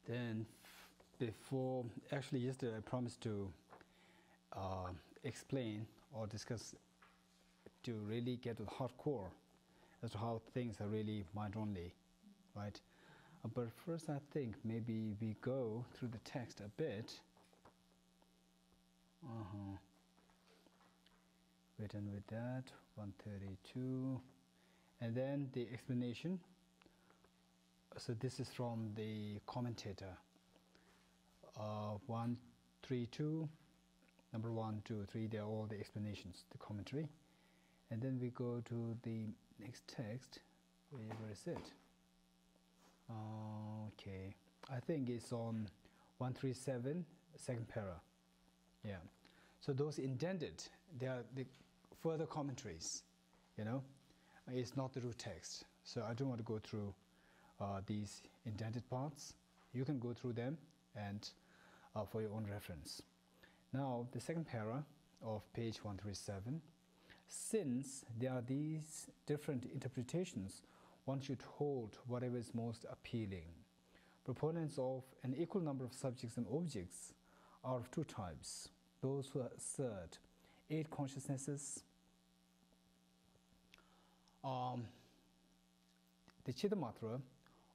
Then, before, actually yesterday I promised to explain or discuss, to really get to the hardcore as to how things are really mind only, right? But first I think maybe we go through the text a bit. Written with that, 132. And then the explanation. So this is from the commentator. 132, number 1, 2, 3, they're all the explanations, the commentary. And then we go to the next text. Where is it? Okay, I think it's on 137, second para. Yeah. So those indented, they are the further commentaries, you know. It's not the root text. So I don't want to go through these indented parts. You can go through them and for your own reference. Now, the second para of page 137. Since there are these different interpretations, one should hold whatever is most appealing. Proponents of an equal number of subjects and objects are of two types. Those who assert 8 consciousnesses, the Chittamatra,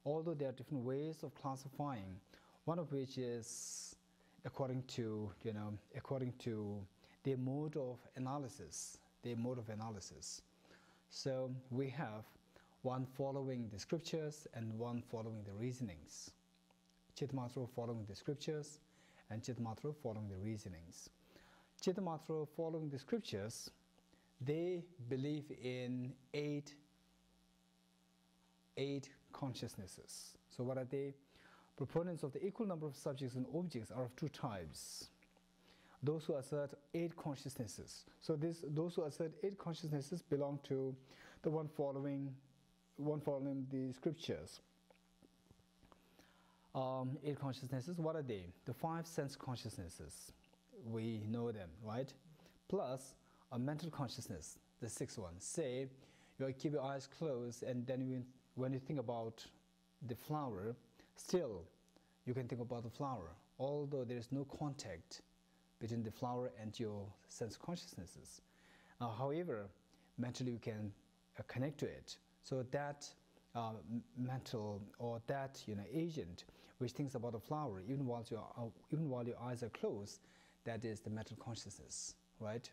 although there are different ways of classifying, one of which is according to their mode of analysis. So we have one following the scriptures and one following the reasonings. Chittamatra following the scriptures and Chittamatra following the reasonings. Chittamatra following the scriptures, they believe in eight consciousnesses. So what are they? Proponents of the equal number of subjects and objects are of two types. Those who assert 8 consciousnesses. So those who assert 8 consciousnesses belong to the one following the scriptures. 8 consciousnesses, what are they? The 5 sense consciousnesses. We know them, right? Plus a mental consciousness, the 6th one. Say you keep your eyes closed, and then when you think about the flower, still you can think about the flower, although there is no contact between the flower and your sense consciousnesses. However, mentally you can connect to it. So that mental or that agent which thinks about the flower, even while your eyes are closed, that is the mental consciousness, right?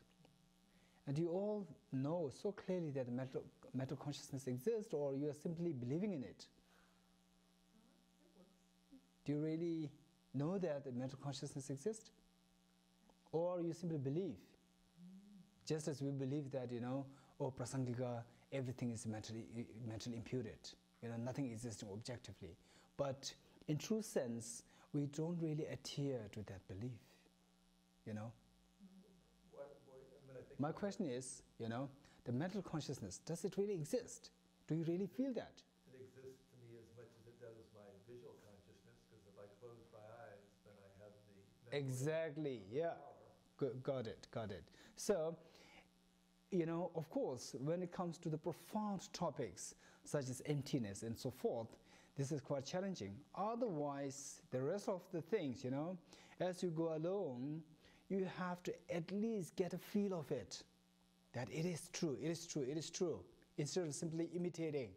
And you all know so clearly that the mental consciousness exists, or you are simply believing in it. Do you really know that the mental consciousness exists? Or you simply believe? Just as we believe that, prasangika, everything is mentally imputed. Nothing existing objectively. But in true sense, we don't really adhere to that belief. My question is, the mental consciousness, does it really exist? Do you really feel that? It exists to me as much as it does my visual consciousness, because if I close my eyes, then I have the... Exactly, yeah. Got it. So, of course, when it comes to the profound topics, such as emptiness and so forth, this is quite challenging. Otherwise, the rest of the things, as you go along, you have to at least get a feel of it, that it is true, instead of simply imitating,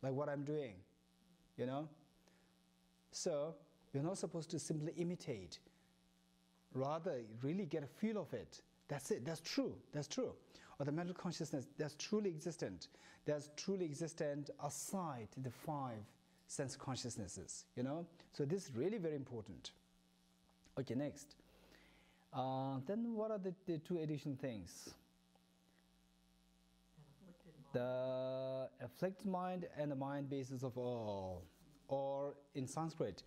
like what I'm doing, So, you're not supposed to simply imitate. Rather, really get a feel of it. That's it, that's true. Or the mental consciousness, that's truly existent. That's truly existent aside the 5 sense consciousnesses, So this is really very important. Okay, next. Then what are the 2 additional things? The afflicted mind and the mind basis of all. Or in Sanskrit,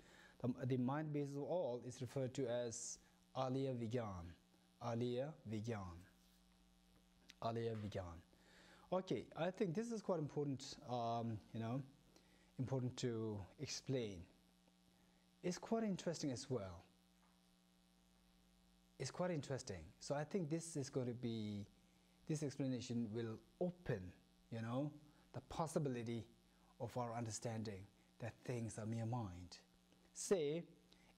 the mind basis of all is referred to as Alaya Vigyan. Okay, I think this is quite important, important to explain. It's quite interesting as well. It's quite interesting. So I think this explanation will open, the possibility of our understanding that things are mere mind. Say,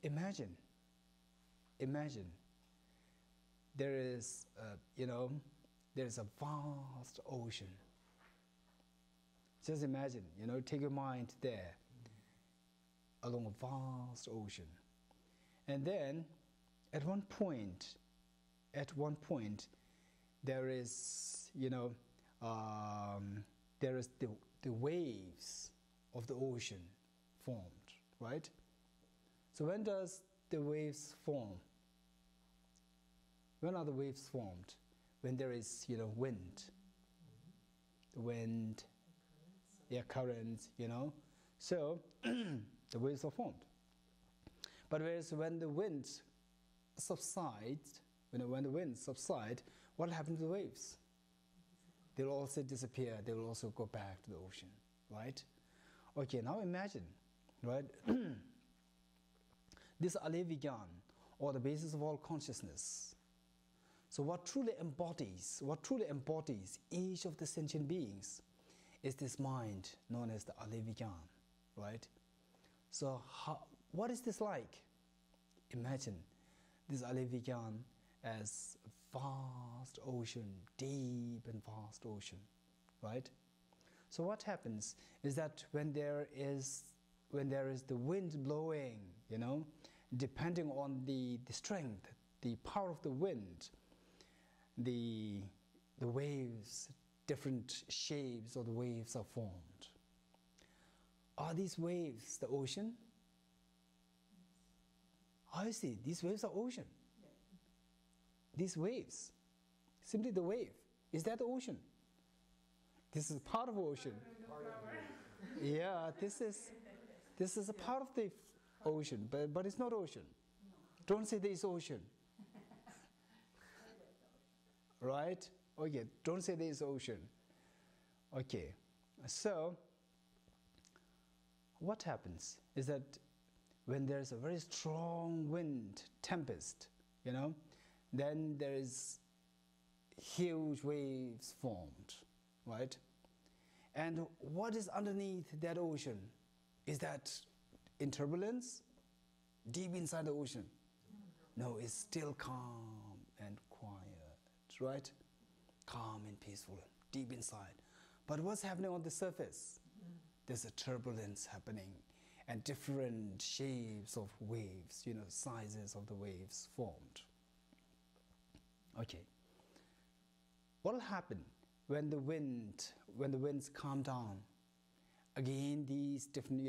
imagine there is, there is a vast ocean. Just imagine, take your mind there, along a vast ocean. And then, at one point, there is, there is the waves of the ocean formed, right? So when does the waves form? When are the waves formed? When there is, wind. The wind, currents, So the waves are formed. But whereas when the wind subsides, when the winds subside, what happens to the waves? They will also disappear. They will also go back to the ocean, right? Okay, now imagine, right? This Alevigyan, or the basis of all consciousness. So what truly embodies each of the sentient beings is this mind known as the Alevigyan, right? So what is this like? Imagine this Alevigyan as vast ocean, deep and vast ocean, right? So what happens is that when there is the wind blowing, depending on the strength, the power of the wind, the waves, different shapes of the waves are formed. Are these waves the ocean? I see, these waves are ocean. These waves, simply the wave, is that the ocean? This is part of the ocean. Yeah, this is a part of the ocean, but it's not ocean. Don't say there is ocean. Right? Okay, don't say there is ocean. Okay, so what happens is that when there's a very strong wind, tempest, then there is huge waves formed, right? And what is underneath that ocean? Is that in turbulence? Deep inside the ocean? No, it's still calm and quiet, right? Calm and peaceful, deep inside. But what's happening on the surface? There's a turbulence happening and different shapes of waves, sizes of the waves formed. Okay. What will happen when the winds calm down? Again, these different,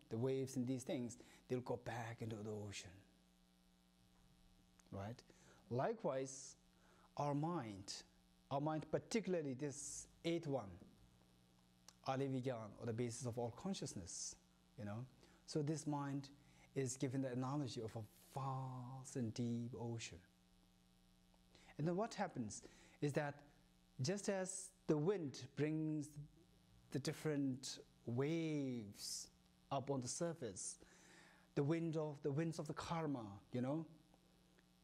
the waves and these things, they'll go back into the ocean. Right? Likewise, our mind, particularly this eighth one, Alevigyan, or the basis of all consciousness, So this mind is given the analogy of a vast and deep ocean. And then what happens is that just as the wind brings the different waves up on the surface, the winds of the karma,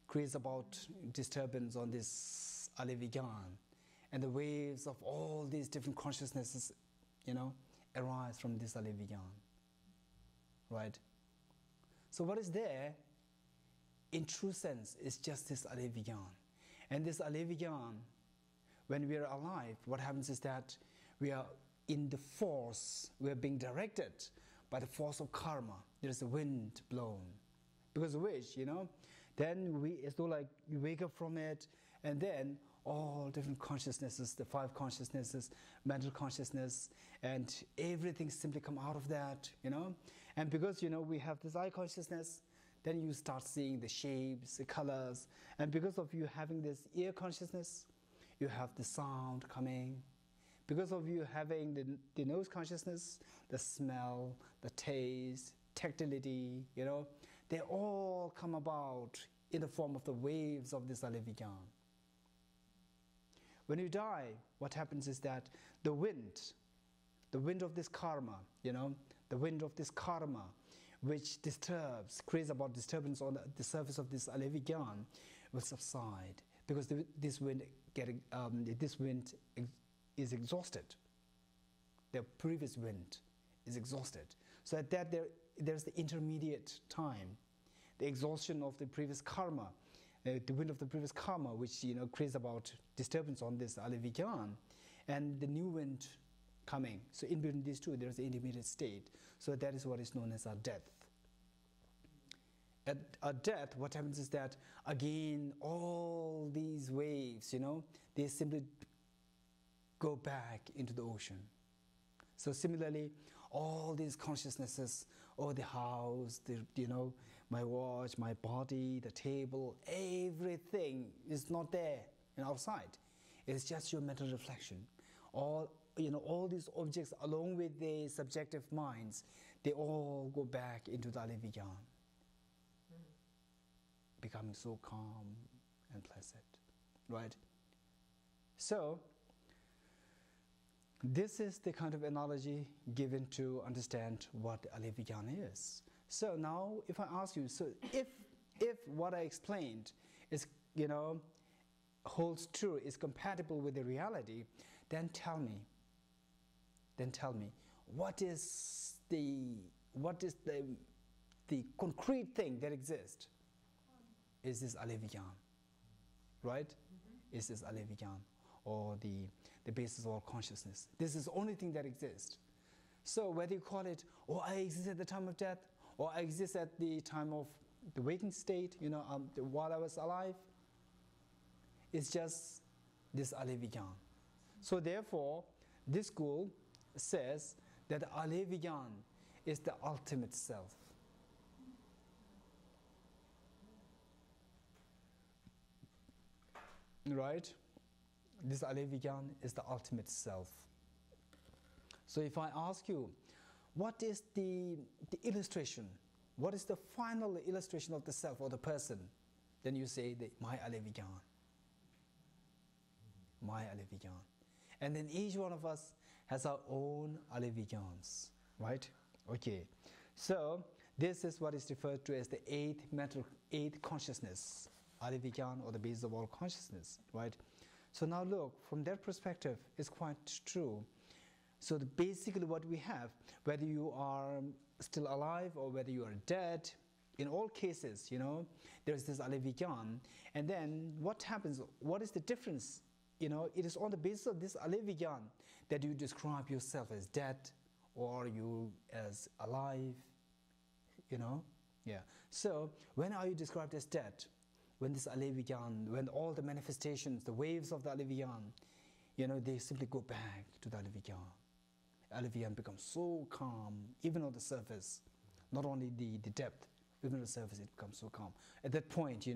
creates about disturbance on this Alevigyan, and the waves of all these different consciousnesses, arise from this Alevigyan, right? So what is there, in true sense, is just this Alevigyan. And this Alevigyan, when we are alive, what happens is that we are in the force, we are being directed by the force of karma. There is a wind blown. Because of which, then it's like you wake up from it, and then all different consciousnesses, the five consciousnesses, mental consciousness, and everything simply come out of that, And because, we have this eye consciousness, then you start seeing the shapes, the colors, and because of you having this ear consciousness, you have the sound coming. Because of you having the nose consciousness, the smell, the taste, tactility, they all come about in the form of the waves of this Alevigyan. When you die, what happens is that the wind of this karma, the wind of this karma, which creates about disturbance on the surface of this Alevigyan, will subside because this wind is exhausted. The previous wind is exhausted. So at that there's the intermediate time, the exhaustion of the previous karma, the wind of the previous karma, which creates about disturbance on this alivigyan, and the new wind coming. So in between these two, there's the intermediate state. So that is what is known as our death. At our death, what happens is that again all these waves, they simply go back into the ocean. So similarly, all these consciousnesses, the house, my watch, my body, the table, everything is not there outside. It's just your mental reflection. All these objects, along with the subjective minds, they all go back into the alivigyan, becoming so calm and pleasant, right? So this is the kind of analogy given to understand what alivigyan is. So now if I ask you, so if what I explained is, holds true, is compatible with the reality, then tell me, what is the concrete thing that exists? Is this alivigyan, right? Mm-hmm. Is this alivigyan, or the basis of all consciousness? This is the only thing that exists. So whether you call it, I exist at the time of death, or I exist at the time of the waking state, while I was alive, it's just this alivigyan. So therefore, this school says that alivigyan is the ultimate self. Right? This alivigyan is the ultimate self. So if I ask you, what is the illustration? What is the final illustration of the self or the person? Then you say, my alivigyan. My alivigyan. And then each one of us has our own alivigyans, right? Okay. So this is what is referred to as the eighth consciousness, alivigyan, or the basis of all consciousness, right? So now look, from that perspective, it's quite true. So basically what we have, whether you are still alive or whether you are dead, in all cases, there's this alivigyan. And then what happens, what is the difference? It is on the basis of this alivigyan that you describe yourself as dead or you as alive, Yeah. So when are you described as dead? When this alivigyan, when all the manifestations, the waves of the alivigyan, they simply go back to the alivigyan. Alivigyan becomes so calm, even on the surface, not only the depth, even on the surface it becomes so calm. At that point,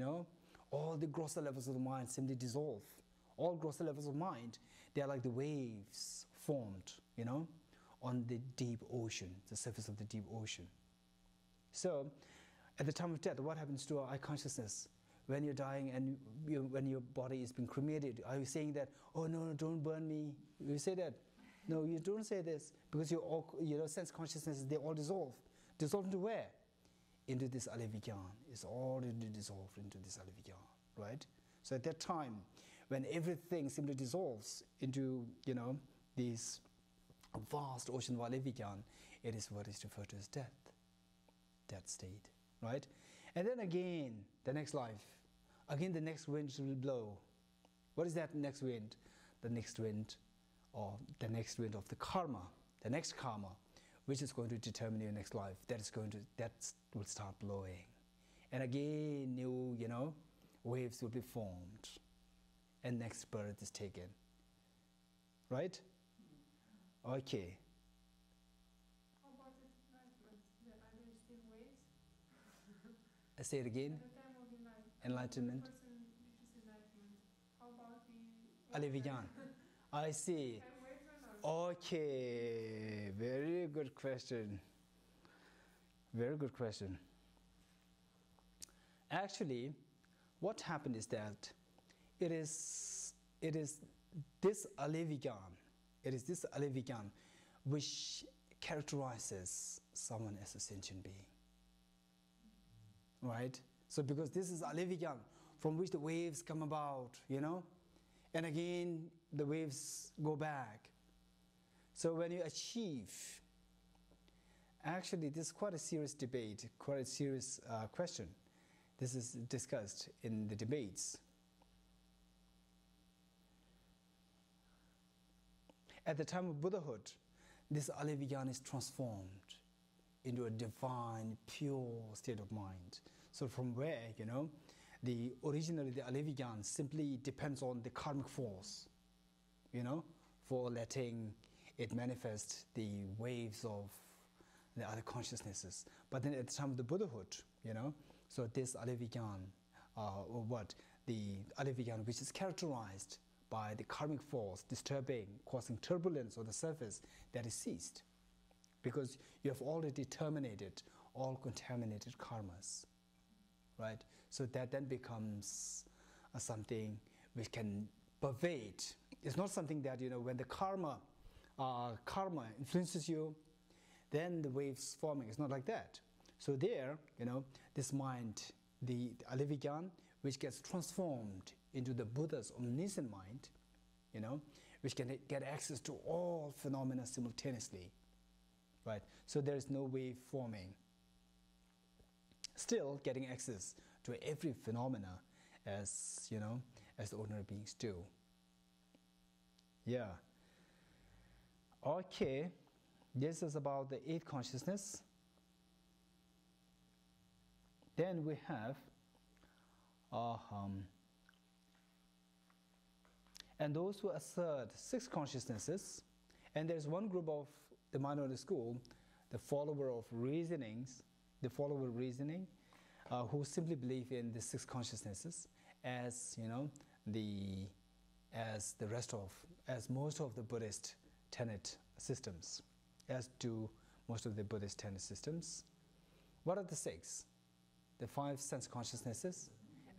all the grosser levels of the mind simply dissolve. All grosser levels of mind, they are like the waves formed, on the deep ocean, the surface of the deep ocean. So, at the time of death, what happens to our eye consciousness? When you're dying and when your body is being cremated, are you saying that, oh no, don't burn me? You say that? No, you don't say this, because your sense consciousnesses, they all dissolve. Dissolve into where? Into this alivigyan. It's already dissolved into this alivigyan, right? So at that time, when everything simply dissolves into, this vast ocean of alivigyan, it is what is referred to as death, that state, right? And then again, the next life, again the next wind will blow. What is that next wind? The next wind, or the next wind of the karma, the next karma, which is going to determine your next life. That will start blowing, and again new, waves will be formed, and next birth is taken. Right? Okay. How about enlightenment? Are there still waves? I say it again. At the time of enlightenment. Enlightenment. The person reaches enlightenment. How about the Alivigyan. I see. Okay. Very good question. Very good question. Actually, what happened is that it is this alivigyan. It is this alivigyan which characterizes someone as a sentient being. Right? So because this is alivigyan from which the waves come about, and again the waves go back. So when you achieve Actually, this is quite a serious debate, quite a serious question. This is discussed in the debates. At the time of Buddhahood, this Alivijnana is transformed into a divine, pure state of mind. So from where, originally the Alivijnana simply depends on the karmic force, for letting it manifest the waves of the other consciousnesses. But then at the time of the Buddhahood, so this Alivijnana, the Alivijnana which is characterized by the karmic force disturbing, causing turbulence on the surface, that is ceased. Because you have already terminated all contaminated karmas, right? So that then becomes something which can pervade. It's not something that, when the karma influences you, then the waves forming. It's not like that. So there, this mind, the Alivijnana, which gets transformed into the Buddha's omniscient mind, which can get access to all phenomena simultaneously, right? So there is no wave forming. Still getting access to every phenomena as, as ordinary beings do. Yeah. Okay, this is about the eighth consciousness. Then we have and those who assert six consciousnesses, and there's one group of the minority school, the follower of reasoning, who simply believe in the six consciousnesses as as most of the Buddhist tenet systems, as do most of the Buddhist tenet systems. What are the six? The five sense consciousnesses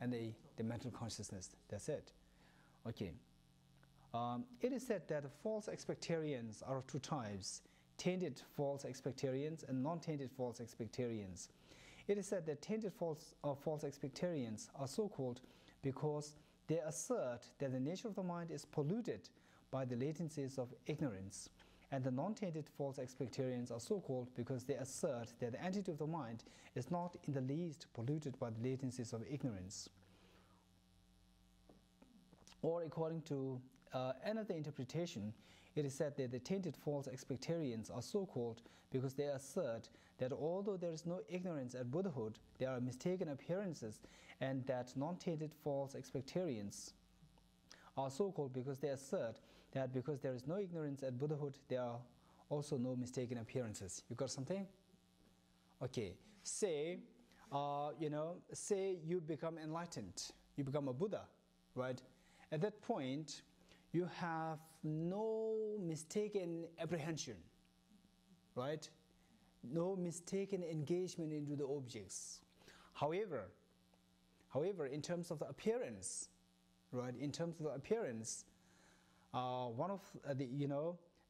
and the mental consciousness. That's it. Okay. It is said that false expectarians are of two types: tainted false expectarians and non-tainted false expectarians. It is said that tainted false expectarians are so called because they assert that the nature of the mind is polluted by the latencies of ignorance, and the non-tainted false expectarians are so called because they assert that the entity of the mind is not in the least polluted by the latencies of ignorance. Or according to another interpretation, it is said that the tainted false expectarians are so called because they assert that although there is no ignorance at Buddhahood, there are mistaken appearances, and that non-tainted false expectarians are so called because they assert that because there is no ignorance at Buddhahood, there are also no mistaken appearances. You got something? Okay. Say you become enlightened, you become a Buddha, right? At that point, you have no mistaken apprehension, right? No mistaken engagement into the objects. However, in terms of the appearance, right? In terms of the appearance, one of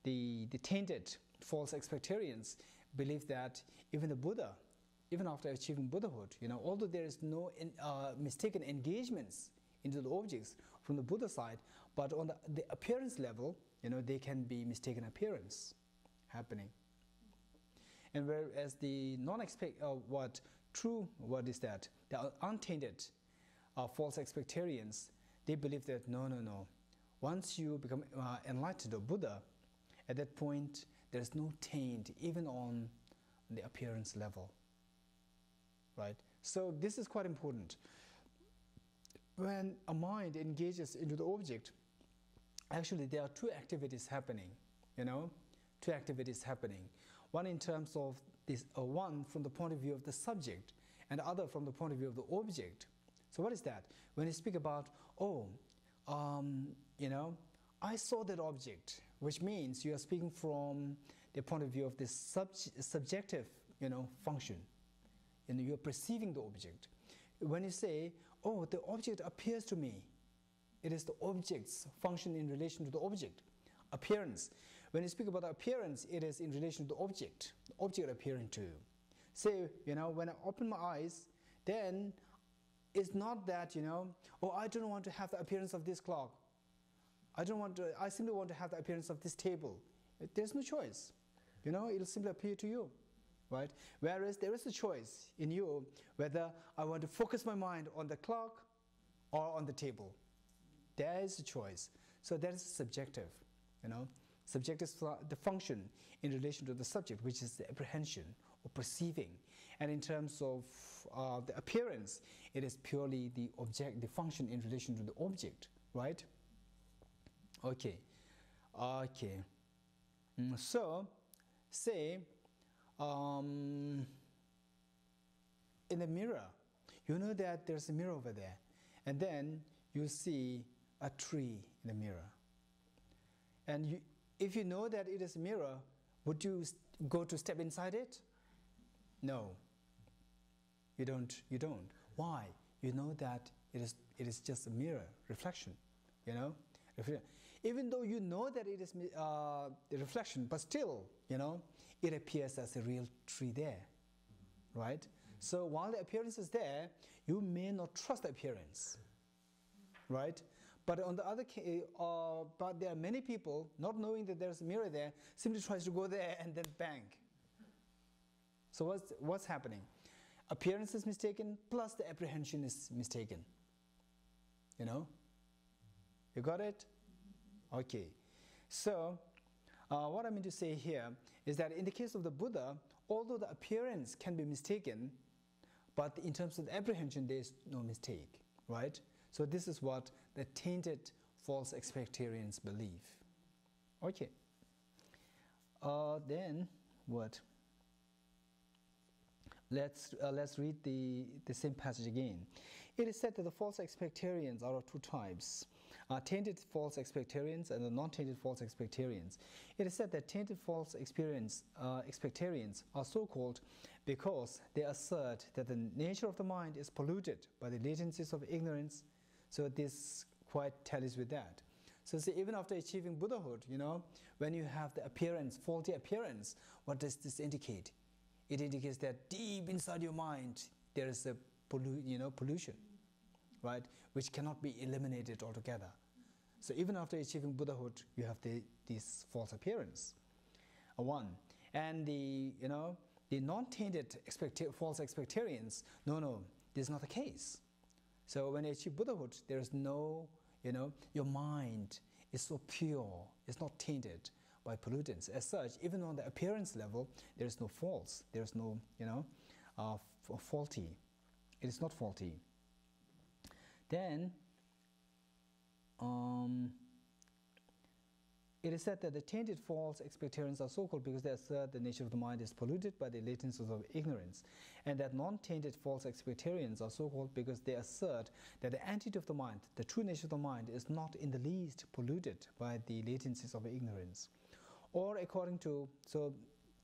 the tainted false expectarians believe that even the Buddha, even after achieving Buddhahood, although there is no mistaken engagements into the objects from the Buddha side, but on the appearance level, there can be mistaken appearance happening. And whereas the the untainted false expectarians, they believe that no. Once you become enlightened or Buddha, at that point there is no taint even on the appearance level, right? So this is quite important. When a mind engages into the object, actually there are two activities happening, two activities happening. One in terms of this, one from the point of view of the subject, and the other from the point of view of the object. So what is that? When you speak about, I saw that object, which means you are speaking from the point of view of this subjective, function. You're perceiving the object. When you say, the object appears to me, it is the object's function in relation to the object. Appearance. When you speak about appearance, it is in relation to the object appearing to you. Say, when I open my eyes, then it's not that, I don't want to have the appearance of this clock. I simply want to have the appearance of this table. There's no choice. It'll simply appear to you. right? Whereas there is a choice in you whether I want to focus my mind on the clock or on the table. There is a choice. So that is subjective, you know. Subjective is the function in relation to the subject, which is the apprehension or perceiving. And in terms of the appearance, it is purely the object, the function in relation to the object, right? Okay. Okay. So, say, in the mirror, you know that there's a mirror over there, and then you see a tree in the mirror. And if you know that it is a mirror, would you go to step inside it? No. You don't. Why? You know that it is just a mirror, reflection, you know? Even though you know that it is the reflection, but still, you know, it appears as a real tree there, right? So while the appearance is there, you may not trust the appearance, right? But on the other case, but there are many people, not knowing that there's a mirror there, simply tries to go there and then bang. So what's happening? Appearance is mistaken, plus the apprehension is mistaken. You know? You got it? Okay. So, what I mean to say here is that in the case of the Buddha, although the appearance can be mistaken, but in terms of the apprehension, there is no mistake, right? So this is what the tainted false expectarians believe. Okay. Then what? Let's read the same passage again. It is said that the false expectarians are of two types. Tainted false expectarians and the non-tainted false expectarians. It is said that tainted false expectarians are so called because they assert that the nature of the mind is polluted by the latencies of ignorance. So this quite tallies with that. So see, even after achieving Buddhahood, you know, when you have the appearance, faulty appearance, what does this indicate? It indicates that deep inside your mind there is a pollution, right, which cannot be eliminated altogether. So even after achieving Buddhahood, you have this false appearance. One, and the non-tainted false expectarians, no, this is not the case. So when you achieve Buddhahood, there is no, your mind is so pure, it's not tainted by pollutants. As such, even on the appearance level, there is no false, there is no, faulty. It is not faulty. Then, it is said that the tainted false expectarians are so called because they assert the nature of the mind is polluted by the latencies of ignorance, and that non-tainted false expectarians are so called because they assert that the entity of the mind, the true nature of the mind, is not in the least polluted by the latencies of ignorance. Or according to, so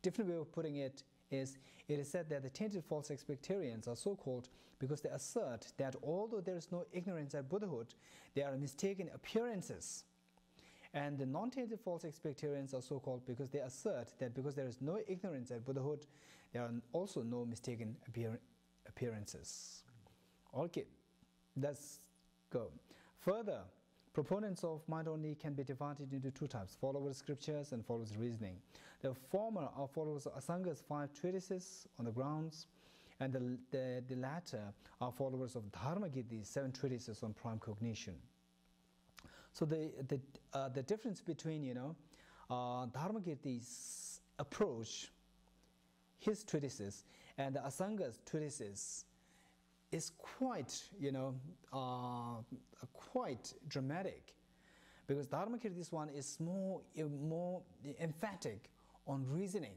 different way of putting it is said that the tainted false expectarians are so called because they assert that although there is no ignorance at Buddhahood, there are mistaken appearances. And the non-tainted false expectarians are so called because they assert that because there is no ignorance at Buddhahood, there are also no mistaken appearances. Okay, let's go. Further, proponents of mind only can be divided into two types: followers of scriptures and followers of reasoning. The former are followers of Asanga's 5 treatises on the grounds, and the latter are followers of Dharmakirti's 7 treatises on prime cognition. So the difference between Dharmakirti's approach, his treatises, and the Asanga's treatises is quite quite dramatic, because Dharmakirti's one is more emphatic on reasoning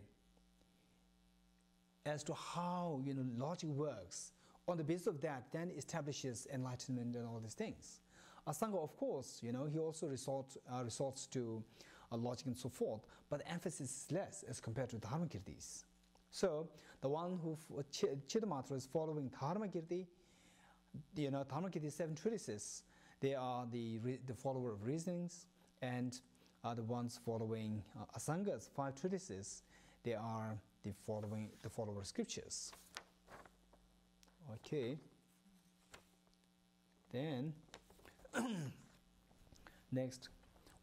as to how logic works. On the basis of that, then establishes enlightenment and all these things. Asanga, of course, he also resorts to logic and so forth, but the emphasis is less as compared to Dharmakirti's. So the one who Chittamatra is following Dharmakirti, Dharmakirti's 7 treatises, they are the follower of reasonings, and the ones following Asanga's 5 treatises, they are the follower of scriptures. Okay. Then next,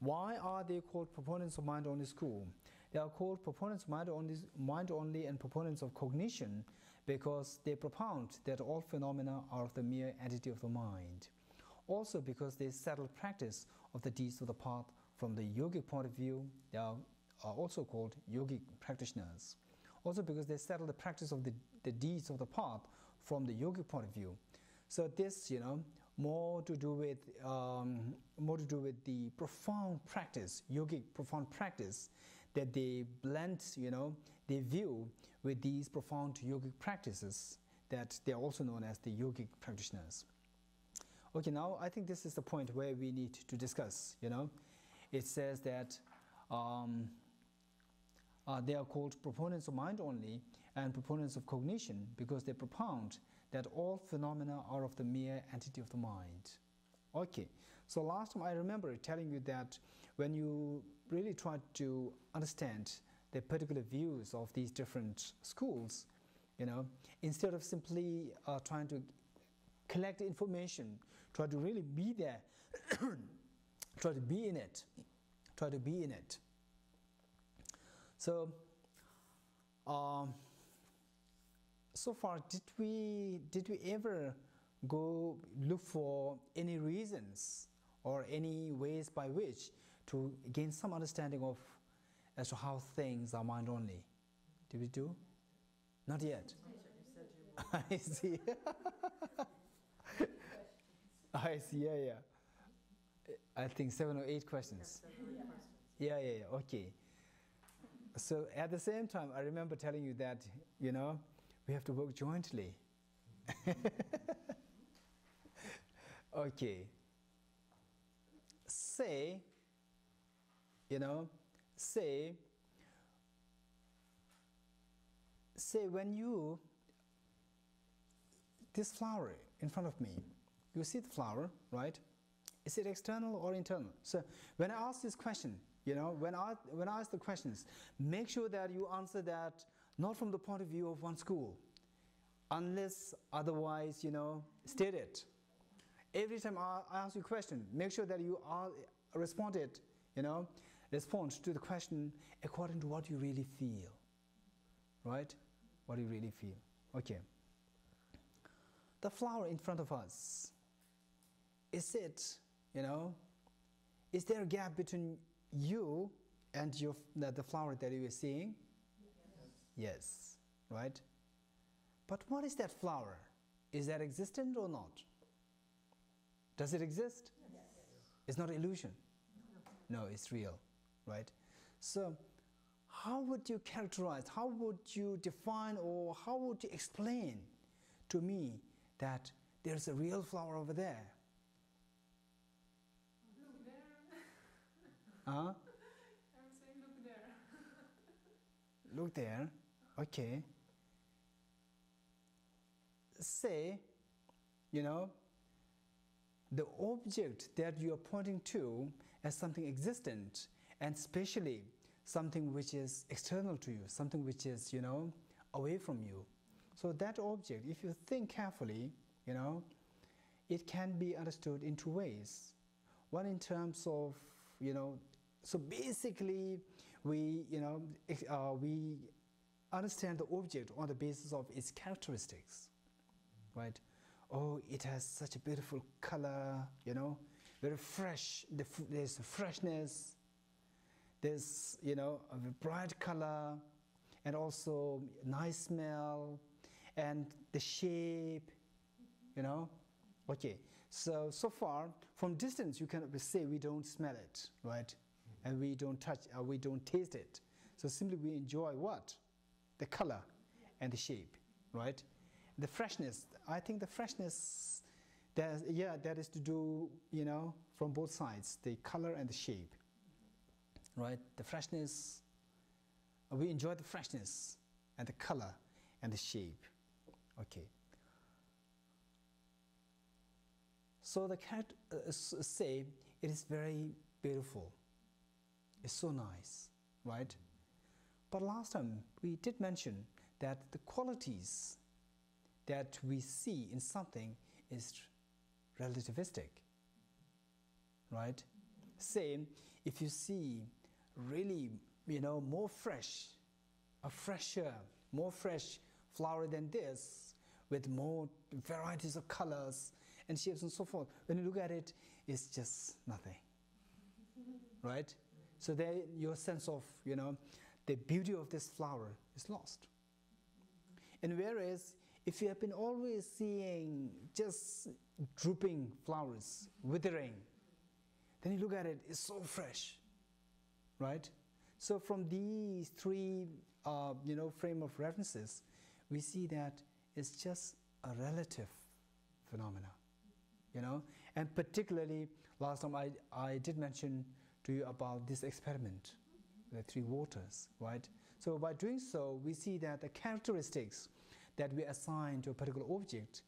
why are they called proponents of mind-only school? They are called proponents of mind only and proponents of cognition because they propound that all phenomena are of the mere entity of the mind. Also because they settle practice of the deeds of the path from the yogic point of view, they are also called yogic practitioners. Also because they settle the practice of the deeds of the path from the yogic point of view. So this, more to do with the profound practice, yogic profound practice, that they blend, they view with these profound yogic practices, that they are also known as the yogic practitioners. Okay, now I think this is the point where we need to discuss. It says that they are called proponents of mind only and proponents of cognition because they propound that all phenomena are of the mere entity of the mind. Okay, so last time I remember telling you that when you really try to understand the particular views of these different schools, instead of simply trying to collect information, try to really be there, try to be in it. So, so far, did we ever go look for any reasons or any ways by which to gain some understanding of as to how things are mind only? Did we do? Not yet. I see. I see. Yeah. I think 7 or 8 questions. Yeah. Okay. So at the same time, I remember telling you that, we have to work jointly. Okay. Say when this flower in front of me, you see the flower, right? Is it external or internal? So when I ask this question, when I ask the questions, make sure that you answer that not from the point of view of one school, unless otherwise, state it. Every time I ask you a question, make sure that you respond to the question according to what you really feel, right? What you really feel. Okay. The flower in front of us, is it, is there a gap between you and the flower that you are seeing? Yes, right? But what is that flower? Is that existent or not? Does it exist? Yes. It's not illusion. No, it's real, right? So how would you characterize, how would you define, or how would you explain to me that there's a real flower over there? Look there. Huh? I'm saying look there. Look there. Okay. Say, the object that you are pointing to as something existent, and especially something which is external to you, something which is, away from you. So that object, if you think carefully, it can be understood in 2 ways. One in terms of, so basically we understand the object on the basis of its characteristics, right? Oh, it has such a beautiful color, very fresh. There's freshness. There's, a bright color, and also nice smell, and the shape, Okay, so far, from distance, you can say we don't smell it, right? And we don't touch, we don't taste it. So simply we enjoy what? The color and the shape, right? The freshness, I think the freshness, that is to do, from both sides, the color and the shape, right? The freshness, we enjoy the freshness and the color and the shape. Okay. So the cat say it is very beautiful. It's so nice, right? But last time we did mention that the qualities that we see in something is relativistic, right? Say if you see really more fresh, a fresher, more fresh flower than this, with more varieties of colors and shapes and so forth. When you look at it, it's just nothing, right? So there, your sense of, the beauty of this flower is lost. And whereas, if you have been always seeing just drooping flowers, withering, then you look at it, it's so fresh, right? So from these three, frame of references, we see that it's just a relative phenomena, And particularly, last time I did mention to you about this experiment, the three waters, right? So by doing so, we see that the characteristics that we assign to a particular object,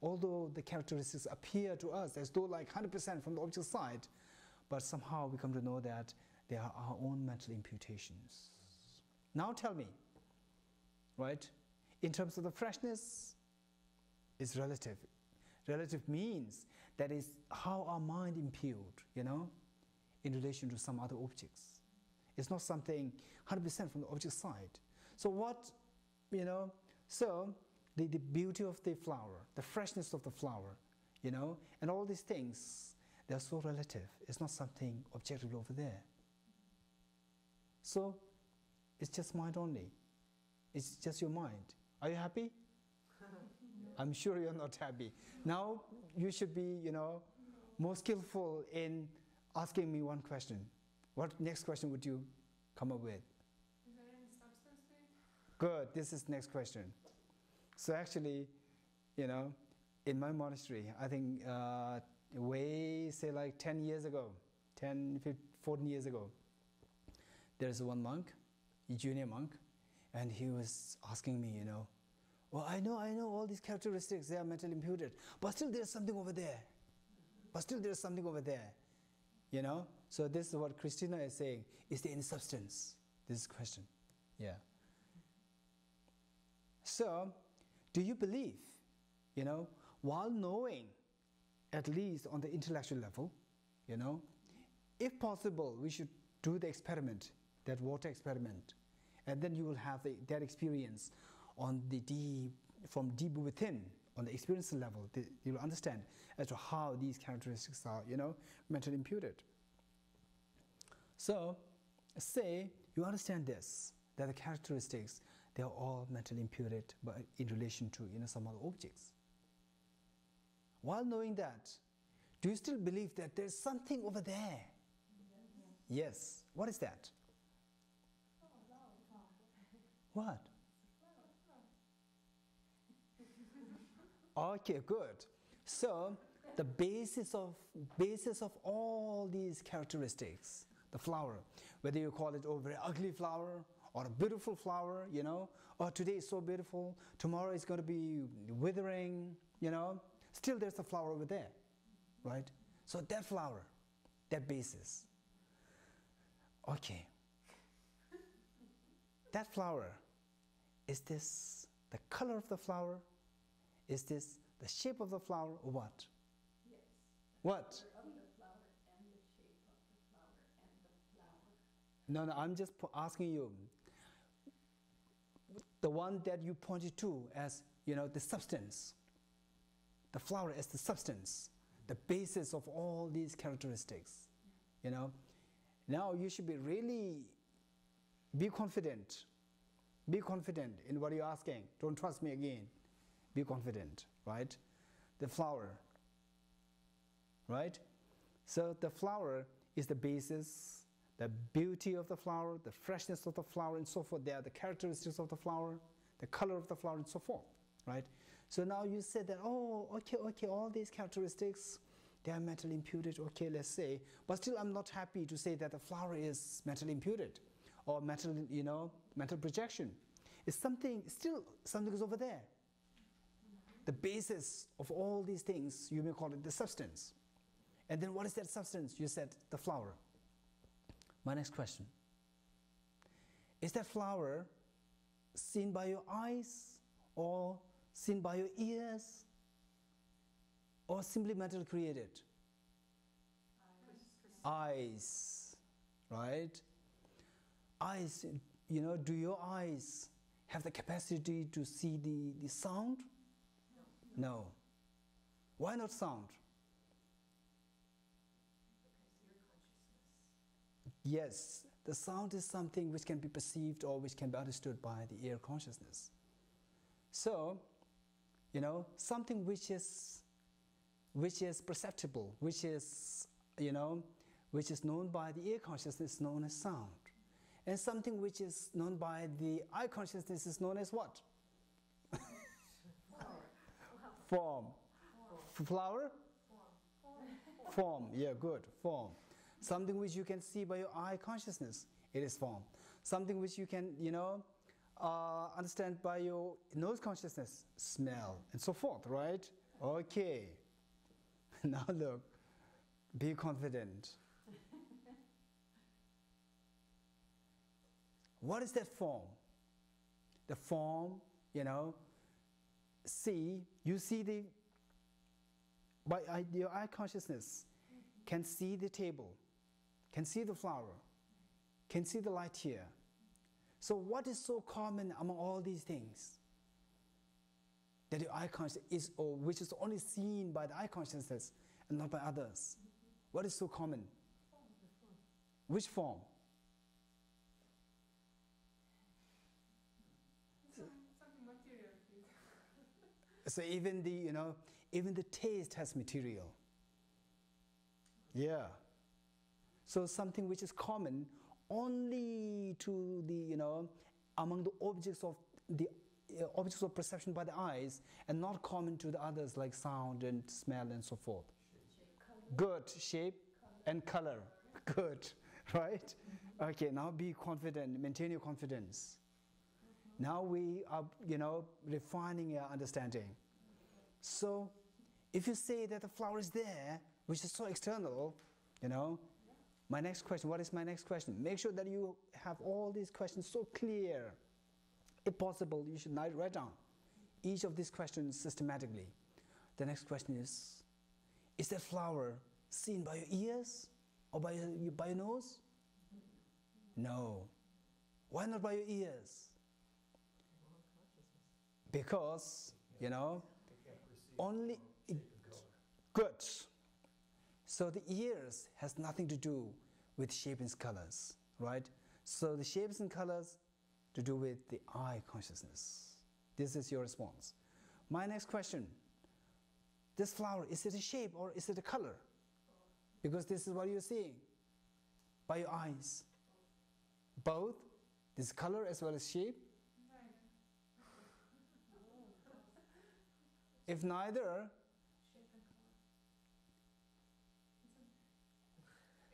although the characteristics appear to us as though like 100% from the object side, but somehow we come to know that they are our own mental imputations. Now tell me, right, in terms of the freshness, it's relative. Relative means that is how our mind imputed, in relation to some other objects. It's not something 100% from the object side. So what, so the beauty of the flower, the freshness of the flower, and all these things, they're so relative. It's not something objective over there. So it's just mind only. It's just your mind. Are you happy? I'm sure you're not happy. Now you should be, more skillful in asking me one question. What next question would you come up with? Is there any substance to it? Good, this is next question. So actually, in my monastery, I think say like 10 years ago, 10, 15, 14 years ago, there's one monk, a junior monk, and he was asking me, well, I know all these characteristics, they are mentally imputed, but still there's something over there. So this is what Christina is saying. Is there any substance? This is the question. Yeah. So, do you believe, while knowing, at least on the intellectual level, if possible, we should do the experiment, that water experiment, and then you will have that experience on from deep within, on the experience level, you will understand as to how these characteristics are, mentally imputed. So, say you understand this, that the characteristics, they are all mentally imputed but in relation to, some other objects. While knowing that, do you still believe that there's something over there? Yes. What is that? What? Okay, good. So the basis of all these characteristics, the flower, whether you call it a very ugly flower or a beautiful flower, or today is so beautiful, tomorrow it's going to be withering, still there's a flower over there, right? So that flower, that basis. Okay. That flower, is this the color of the flower? Is this the shape of the flower or what? Yes. What? The color of the flower and the shape of the flower and the flower. No, I'm just asking you. The one that you pointed to as, the substance. The flower as the substance, the basis of all these characteristics. Now you should be really be confident. Be confident in what you're asking. Don't trust me again. Be confident, right? The flower, right? So the flower is the basis, the beauty of the flower, the freshness of the flower, and so forth. They are the characteristics of the flower, the color of the flower, and so forth, right? So now you said that, okay, all these characteristics, they are mentally imputed, okay, let's say, but still I'm not happy to say that the flower is mentally imputed or mental projection. It's something is over there. The basis of all these things, you may call it the substance. And then what is that substance? You said the flower. My next question. Is that flower seen by your eyes or seen by your ears or simply mentally created? Eyes, right? eyes, do your eyes have the capacity to see the sound? No. Why not sound? Yes, the sound is something which can be perceived or which can be understood by the ear consciousness. So, something which is perceptible, which is known by the ear consciousness is known as sound. And something which is known by the eye consciousness is known as what? Form. Flower? Form. Yeah, good. Form. Something which you can see by your eye consciousness, it is form. Something which you can, understand by your nose consciousness, smell, and so forth, right? Okay. Now look, be confident. What is that form? The form, you see your eye consciousness can see the table, can see the flower, can see the light here. So what is so common among all these things? That your eye consciousness is, or which is only seen by the eye consciousness and not by others. What is so common? Which form? Something material. So even the taste has material. Yeah. So something which is common only to the among the objects of perception by the eyes, and not common to the others like sound and smell and so forth. Good. Shape and color. Good. Right? Okay, now be confident, maintain your confidence. Now we are, refining your understanding. So, if you say that the flower is there, which is so external, my next question, what is my next question? Make sure that you have all these questions so clear. If possible, you should write down each of these questions systematically. The next question is that flower seen by your ears or by your nose? No. Why not by your ears? Because, only good. So the ears has nothing to do with shape and colors, right? So the shapes and colors to do with the eye consciousness. This is your response. My next question, this flower, is it a shape or is it a color? Because this is what you're seeing by your eyes. Both, this color as well as shape. If neither,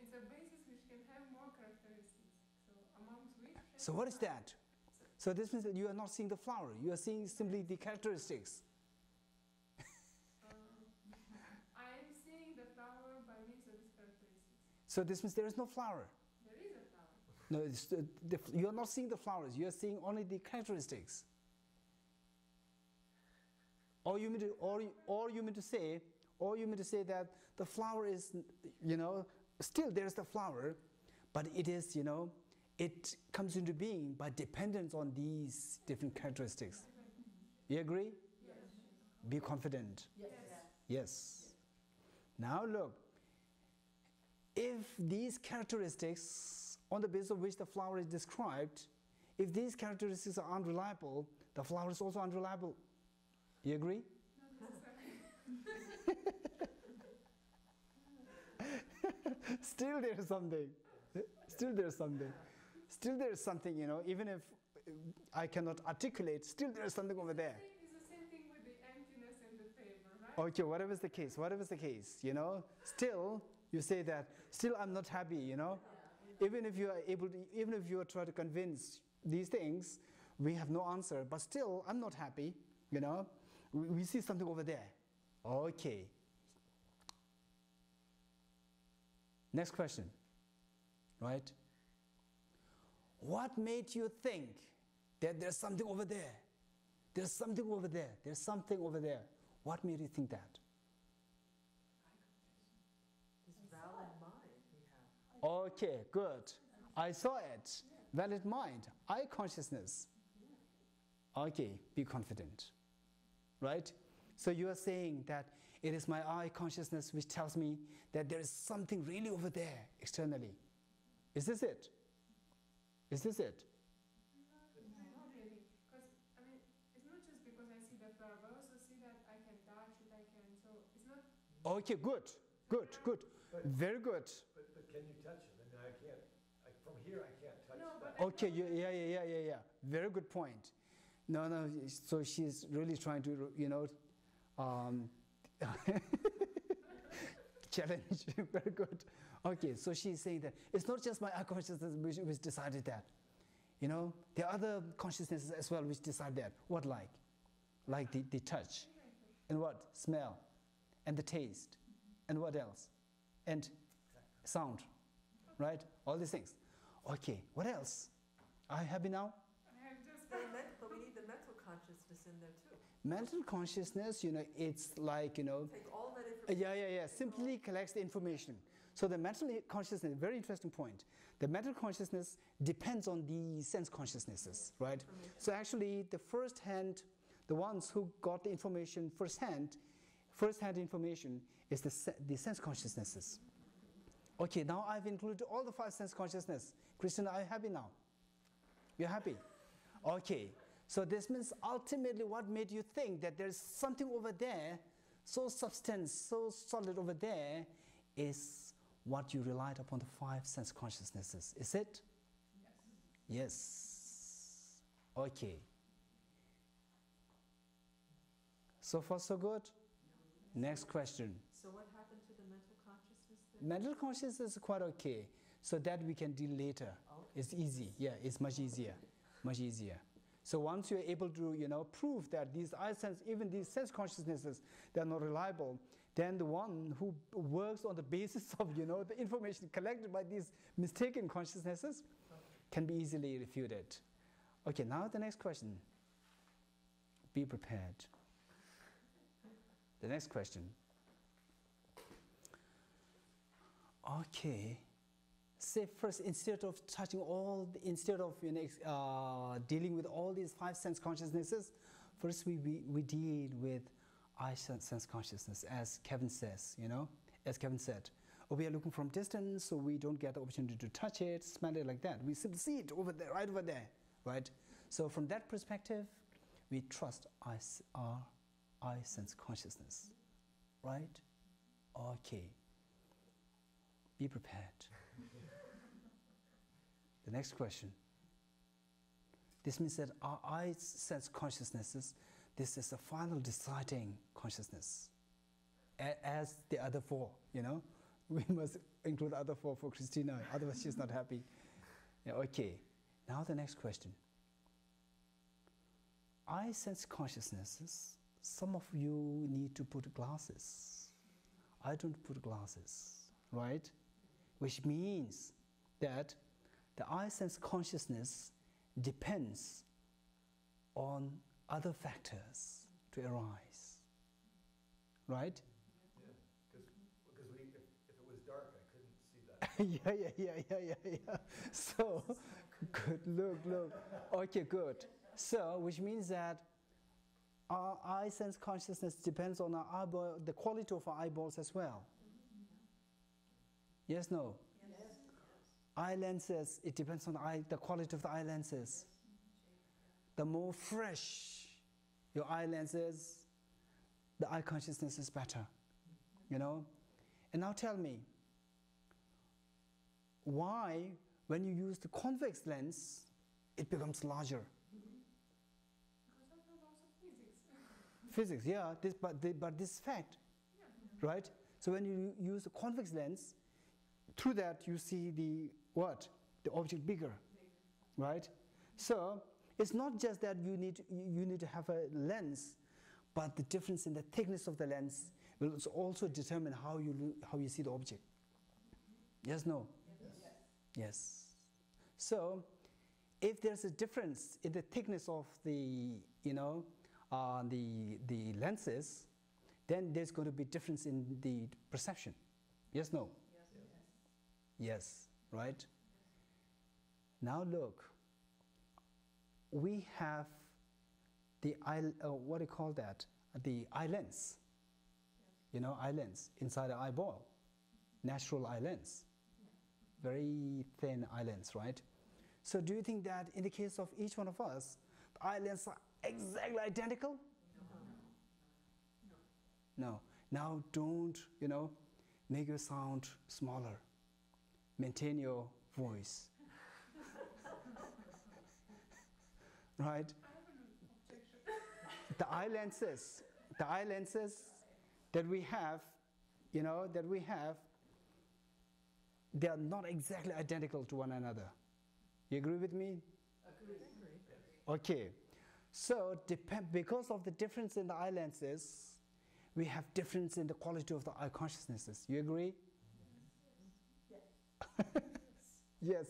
it's a basis which can have more characteristics. So amongst which? So what is that? So this means that you are not seeing the flower. You are seeing simply the characteristics. I am seeing the flower by means of its characteristics. So this means there is no flower. There is a flower. No, you are not seeing the flowers. You are seeing only the characteristics. Or you mean to say that the flower is, still there is the flower, but it is, it comes into being by dependence on these different characteristics. You agree? Yes. Be confident. Yes. Yes. Now look, if these characteristics on the basis of which the flower is described, if these characteristics are unreliable, the flower is also unreliable. You agree? Not necessarily. Still there is something. Still there is something. Still there is something, even if I cannot articulate, still there is something over there. It's the same thing with the emptiness and the table, right? Okay, whatever is the case, still you say that, still I'm not happy, Even if you are trying to convince these things, we have no answer, but still I'm not happy, We see something over there. Okay. Next question, right? What made you think that there's something over there? There's something over there. There's something over there. What made you think that? This valid mind we have. Okay, good. I saw it. valid mind, eye consciousness. Okay, be confident, right? So you are saying that it is my eye consciousness which tells me that there is something really over there externally. Is this it? Is this it? Not really. Because, I mean, it's not just because I see the flower, but I also see that I can touch it, I can, so it's not... Okay, good, good, good, very good. But can you touch it? I mean, I can't, from here I can't touch No, that. but Okay, yeah. Very good point. No, so she's really trying to, challenge. Very good. Okay, so she's saying that it's not just my eye consciousness which decided that. You know, there are other consciousnesses as well which decide that. What like? Like the touch. And what? Smell. And the taste. And what else? And sound. Right? All these things. Okay, what else? Are you happy now? I have just... But we need the mental consciousness in there too. Mental consciousness, it's like, Take all that information. yeah, simply collects the information. So the mental consciousness, very interesting point. The mental consciousness depends on the sense consciousnesses, right? So actually the the ones who got the information first-hand information is the sense consciousnesses. Okay, now I've included all the 5 sense consciousness. Christina, are you happy now? You're happy? Okay, so this means ultimately what made you think that there's something over there, so substance, so solid over there, is what you relied upon the 5 sense consciousnesses. Is it? Yes. Yes. Okay. So far so good? Next question. So what happened to the mental consciousness then? Mental consciousness is quite okay, so that we can deal later. Okay. It's easy, yeah, it's much easier, much easier. So once you're able to, prove that these eye sense, even these sense consciousnesses, they're not reliable, then the one who works on the basis of, the information collected by these mistaken consciousnesses can be easily refuted. Okay, now the next question. Be prepared. The next question. Okay. Say first, instead of dealing with all these 5 sense consciousnesses, first we deal with eye sense consciousness, as Kevin says, as Kevin said. We are looking from distance, so we don't get the opportunity to touch it, smell it like that. We simply see it over there, right over there, right? So from that perspective, we trust our eye sense consciousness, right? Okay. Be prepared. The next question. This means that our eye sense consciousnesses, this is the final deciding consciousness, as the other 4, We must include the other 4 for Christina, otherwise she's not happy. Yeah, okay, now the next question. Eye sense consciousnesses, some of you need to put glasses. I don't put glasses, right? Which means that the eye sense consciousness depends on other factors to arise, right? Yeah, because if it was dark, I couldn't see that. yeah. So, good, look. Okay, good. So, which means that our eye sense consciousness depends on our eyeball, the quality of our eyeballs as well. Yes, no? Yes. Eye lenses, it depends on the quality of the eye lenses. The more fresh your eye lenses, the eye consciousness is better, And now tell me, why, when you use the convex lens, it becomes larger? Because of the laws of physics. Physics, yeah, but this fact, right? So when you use the convex lens, through that you see the object bigger, right? So it's not just that you need to have a lens, but the difference in the thickness of the lens will also determine how you see the object. Yes, no? Yes. So if there's a difference in the thickness of the lenses, then there's going to be difference in the perception. Yes, no? Yes, right? Now look, we have the what do you call that? The eye lens. You know, eye lens inside the eyeball. Natural eye lens. Very thin eye lens, right? So do you think that in the case of each one of us, the eye lenses are exactly identical? No. Now don't, you know, make your sound smaller. Maintain your voice. Right? The eye lenses that we have, you know, they are not exactly identical to one another. You agree with me? Agree. Okay. So because of the difference in the eye lenses, we have difference in the quality of the eye consciousnesses. You agree? Yes.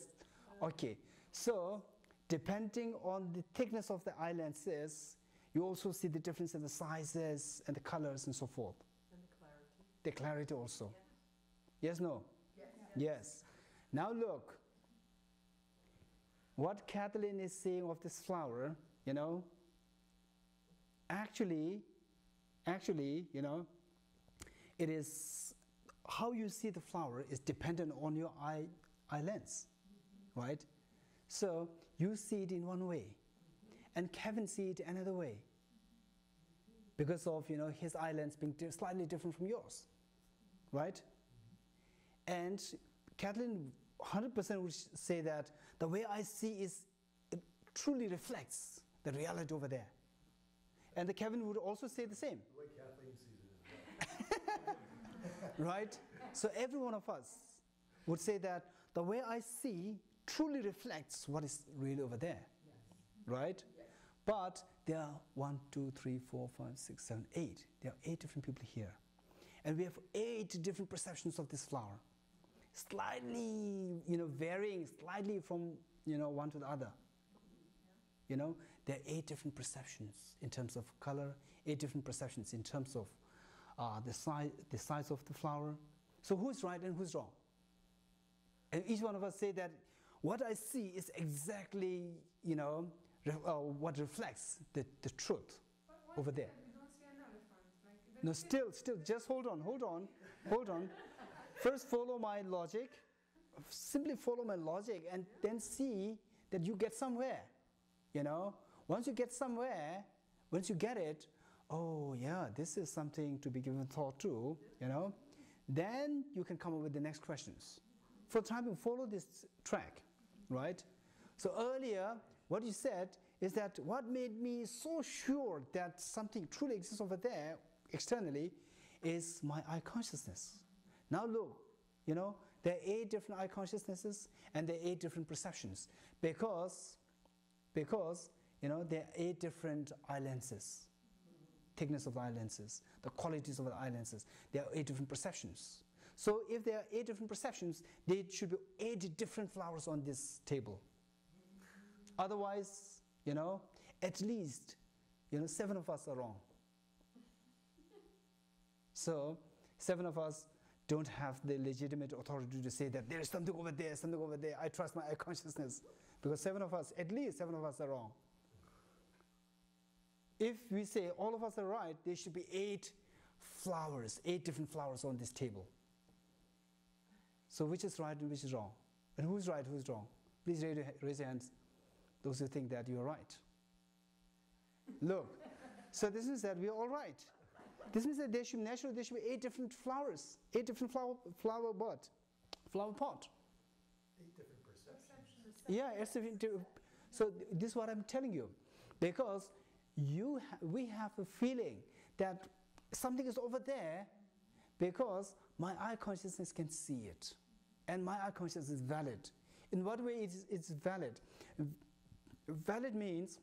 Okay. So depending on the thickness of the eye lenses, you also see the difference in the sizes and the colors and so forth. And the clarity. The clarity also. Yes, no? Yes. Yes. Now look, what Kathleen is saying of this flower, you know, actually, you know, it is how you see the flower is dependent on your eye lens, right? So you see it in one way, and Kevin see it another way, because of, you know, his eye lens being slightly different from yours, right? And Kathleen 100% would say that the way I see it truly reflects the reality over there. And the Kevin would also say the same. The way Kathleen sees it as well. Right? So every one of us would say that the way I see truly reflects what is really over there. Right? But there are 1, 2, 3, 4, 5, 6, 7, 8. There are 8 different people here. And we have 8 different perceptions of this flower. Slightly, you know, varying slightly from, you know, one to the other. You know, there are 8 different perceptions in terms of color, 8 different perceptions in terms of the size of the flower. So who's right and who's wrong? And each one of us say that what I see is exactly, you know, what reflects the truth over there. We don't see an elephant. Like, No, still, just hold on. First follow my logic, simply follow my logic, and then see that you get somewhere, you know. Once you get somewhere, once you get it, oh yeah, this is something to be given thought to, you know, then you can come up with the next questions. For the time being, follow this track, right? So earlier, what you said is that what made me so sure that something truly exists over there, externally, is my eye consciousness. Now look, you know, there are 8 different eye consciousnesses and there are 8 different perceptions because, you know, there are 8 different eye lenses, thickness of the eye lenses, the qualities of the eye lenses. There are 8 different perceptions. So if there are 8 different perceptions, there should be 8 different flowers on this table. Otherwise, you know, at least, you know, 7 of us are wrong. So 7 of us don't have the legitimate authority to say that there is something over there, I trust my eye consciousness. Because 7 of us, at least 7 of us are wrong. If we say all of us are right, there should be 8 flowers, 8 different flowers on this table. So which is right and which is wrong? And who's right, who's wrong? Please raise your hands, those who think that you are right. Look, so this means that we are all right. This means that there should be 8 different flowers, 8 different flower pot. 8 different perceptions. Yeah, so this is what I'm telling you, because we have a feeling that something is over there because my eye consciousness can see it, and my eye consciousness is valid. In what way it's valid? Valid means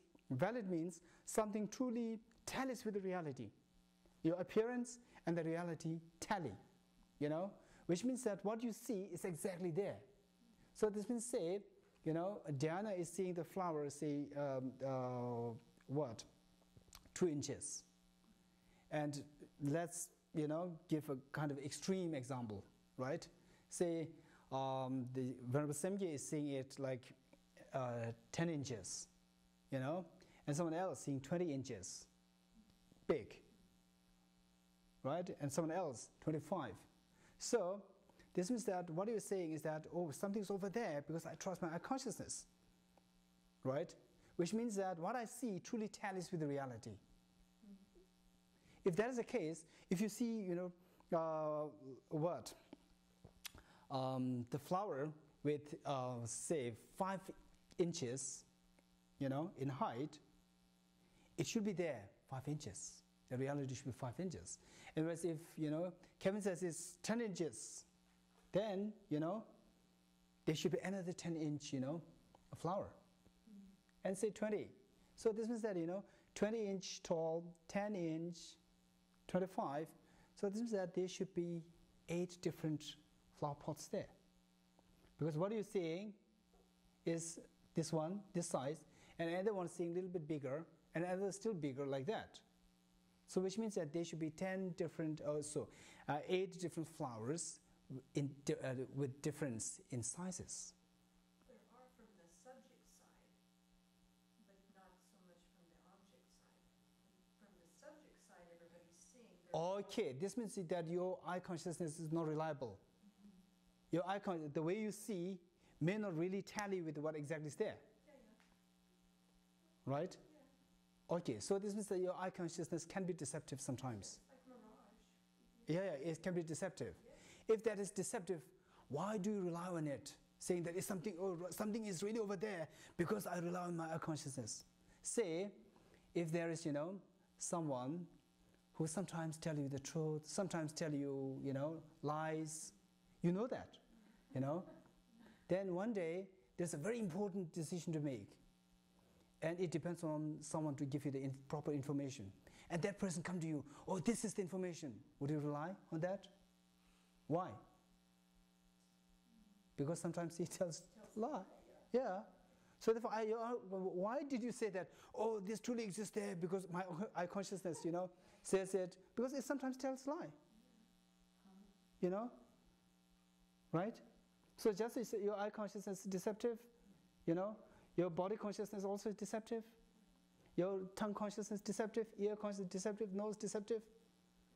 something truly tallies with the reality. Your appearance and the reality tally, you know, which means that what you see is exactly there. So this means, say, you know, Diana is seeing the flower, say, 2 inches. And let's, you know, give a kind of extreme example, right? Say, the Venerable Semgye is seeing it like 10 inches, you know, and someone else seeing 20 inches, big, right? And someone else 25. So this means that what you're saying is that, oh, something's over there because I trust my eye consciousness, right? Which means that what I see truly tallies with the reality. If that is the case, if you see, you know, the flower with, say, 5 inches, you know, in height, it should be there, 5 inches. The reality should be 5 inches. And whereas if, you know, Kevin says it's 10 inches, then, you know, there should be another 10-inch, you know, a flower. And say 20. So this means that, you know, 20-inch tall, 10-inch, 25. So this means that there should be 8 different flower pots there. Because what you're seeing is this one, this size, and another one seeing a little bit bigger, and another still bigger like that. So which means that there should be 10 different, 8 different flowers with difference in sizes. There are from the subject side, but not so much from the object side. From the subject side, everybody's seeing. Okay, this means that your eye consciousness is not reliable. Your eye the way you see may not really tally with what exactly is there. Yeah. Right? Yeah. Okay, so this means that your eye consciousness can be deceptive sometimes. Like mirage. Yeah, it can be deceptive. If that is deceptive, why do you rely on it? Saying that it's something, oh, something is really over there because I rely on my eye consciousness. Say, if there is, you know, someone who sometimes tell you the truth, sometimes tell you, you know, lies, you know that, you know. Then one day, there's a very important decision to make. And it depends on someone to give you the proper information. And that person come to you, oh, this is the information. Would you rely on that? Why? Because sometimes he tells lie. Yeah. So therefore, why did you say that, oh, this truly exists there because my eye consciousness, you know, says it? Because it sometimes tells lie. You know? Right? So just as your eye consciousness is deceptive, you know, your body consciousness also is deceptive. Your tongue consciousness is deceptive, ear consciousness is deceptive, nose deceptive.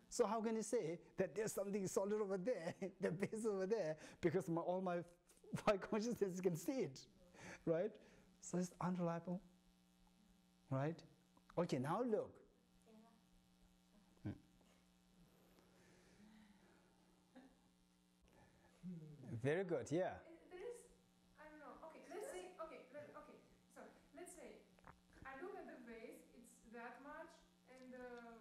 So how can you say that there's something solid over there, the base over there, because all my consciousness can see it, right? So it's unreliable, right? Okay, now look. Very good, yeah. There is, I don't know, okay, let's say, so let's say, I look at the vase, it's that much, and the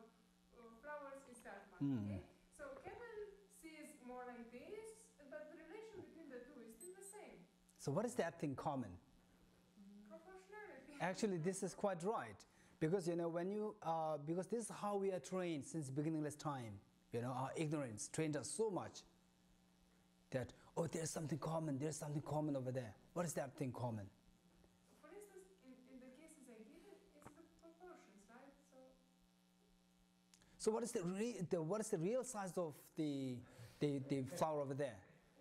flowers is that much, okay? So Kevin sees more like this, but the relation between the two is still the same. So what is that thing common? Proportionality. Actually, this is quite right. Because, you know, when you, because this is how we are trained since beginningless time. You know, our ignorance trained us so much that, oh, there's something common over there. What is that thing common? For instance, in the cases I given, it's the proportions, right? So what is the real size of the flower over there?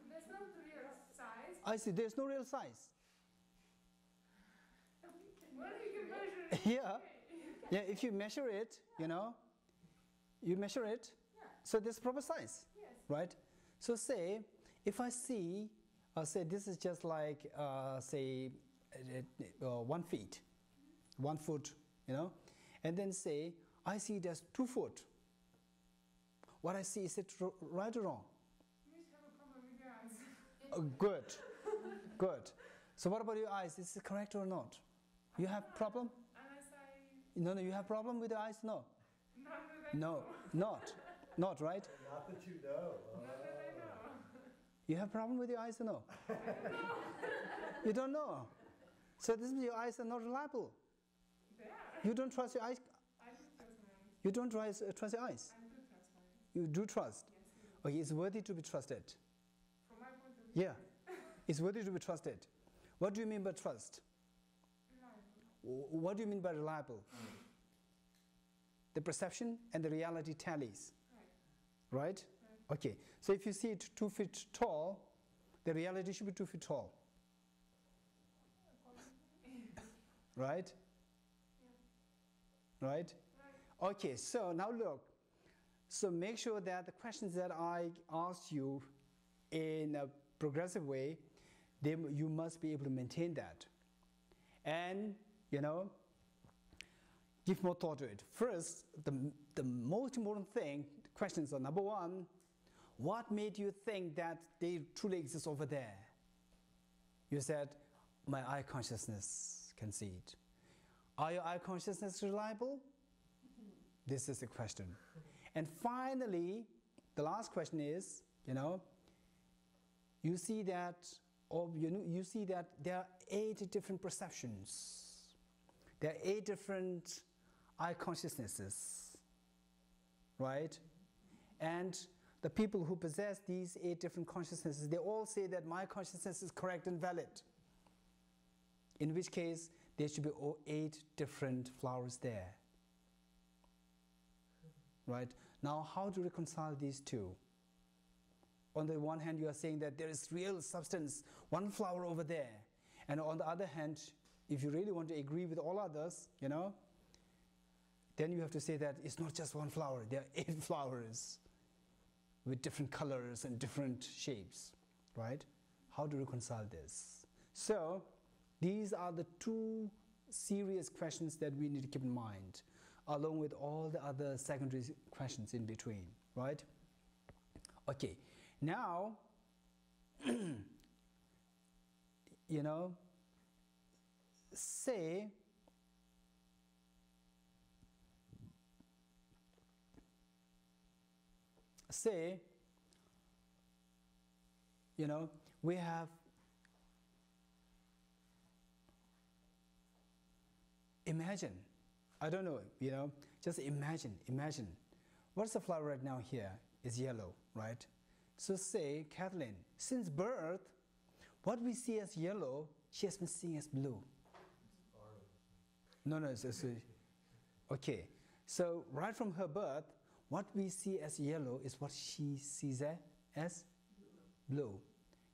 That's not the real size. I see, there's no real size. Well, you can measure it. Yeah. Yeah, if you measure it, you know, you measure it, so there's proper size, Yes. right? So say, if I see, say this is just like, say, 1 feet, 1 foot, you know, and then say, I see it as 2 foot. What I see, is it right or wrong? You just have a problem with your eyes. Good, good. So what about your eyes? Is it correct or not? You have problem? Unless I, No, you have problem with the eyes? No. not that I No, know. not right? Not that you know. Not that I know. You have problem with your eyes or no? You don't know. So this means your eyes are not reliable. They are. You don't trust your eyes. I do trust my eyes. You don't trust your eyes. I do trust my eyes. You do trust. Yes, I do. Okay, it's worthy to be trusted. From my point of view. Yeah, it's worthy to be trusted. What do you mean by trust? Reliable. What do you mean by reliable? The perception and the reality tallies. Right. Right? Okay, so if you see it 2 feet tall, the reality should be 2 feet tall. right? Yeah. Right? Right. Okay, so now look. So make sure that the questions that I asked you in a progressive way, you must be able to maintain that. And, you know, give more thought to it. First, the most important thing, questions are number one, what made you think that they truly exist over there? You said, my eye consciousness can see it. Are your eye consciousness reliable? This is the question. And finally, the last question is, you know, you see that, or you see that there are 8 different perceptions. There are 8 different eye consciousnesses, right? And the people who possess these 8 different consciousnesses, they all say that my consciousness is correct and valid. In which case, there should be 8 different flowers there. Right? Now, how to reconcile these two? On the one hand, you are saying that there is real substance, one flower over there. And on the other hand, if you really want to agree with all others, you know, then you have to say that it's not just one flower, there are 8 flowers with different colors and different shapes, right? How to reconcile this? So, these are the 2 serious questions that we need to keep in mind, along with all the other secondary questions in between, right? Okay, now, you know, say, you know, we have imagine, I don't know, you know, just imagine. What's the flower right now here? Is yellow, right? So say, Kathleen, since birth, what we see as yellow, she has been seeing as blue. No, okay. So right from her birth, what we see as yellow is what she sees as blue,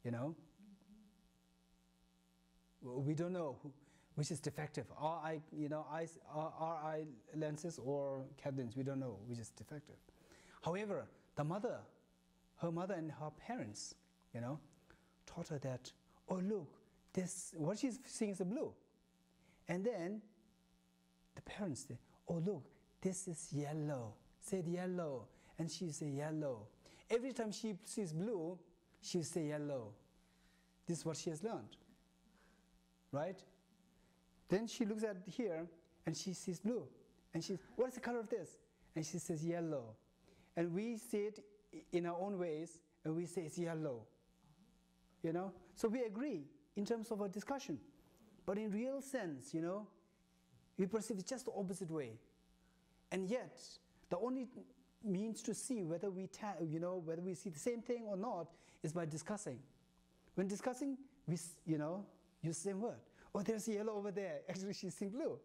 you know? We don't know which is defective. Our eye lenses or Kathleen's, we don't know which is defective. However, her mother and her parents, you know, taught her that, oh look, this, what she's seeing is a blue. And then the parents say, oh look, this is yellow. Said yellow. And she say yellow. Every time she sees blue, she'll say yellow. This is what she has learned. Right? Then she looks at here and she sees blue. And she's, what's the color of this? And she says yellow. And we say it in our own ways and we say it's yellow. You know? So we agree in terms of our discussion. But in real sense, you know, we perceive it just the opposite way. And yet, the only means to see whether whether we see the same thing or not is by discussing. When discussing, we, you know, use the same word. Oh, there's yellow over there. Actually, she's seeing blue.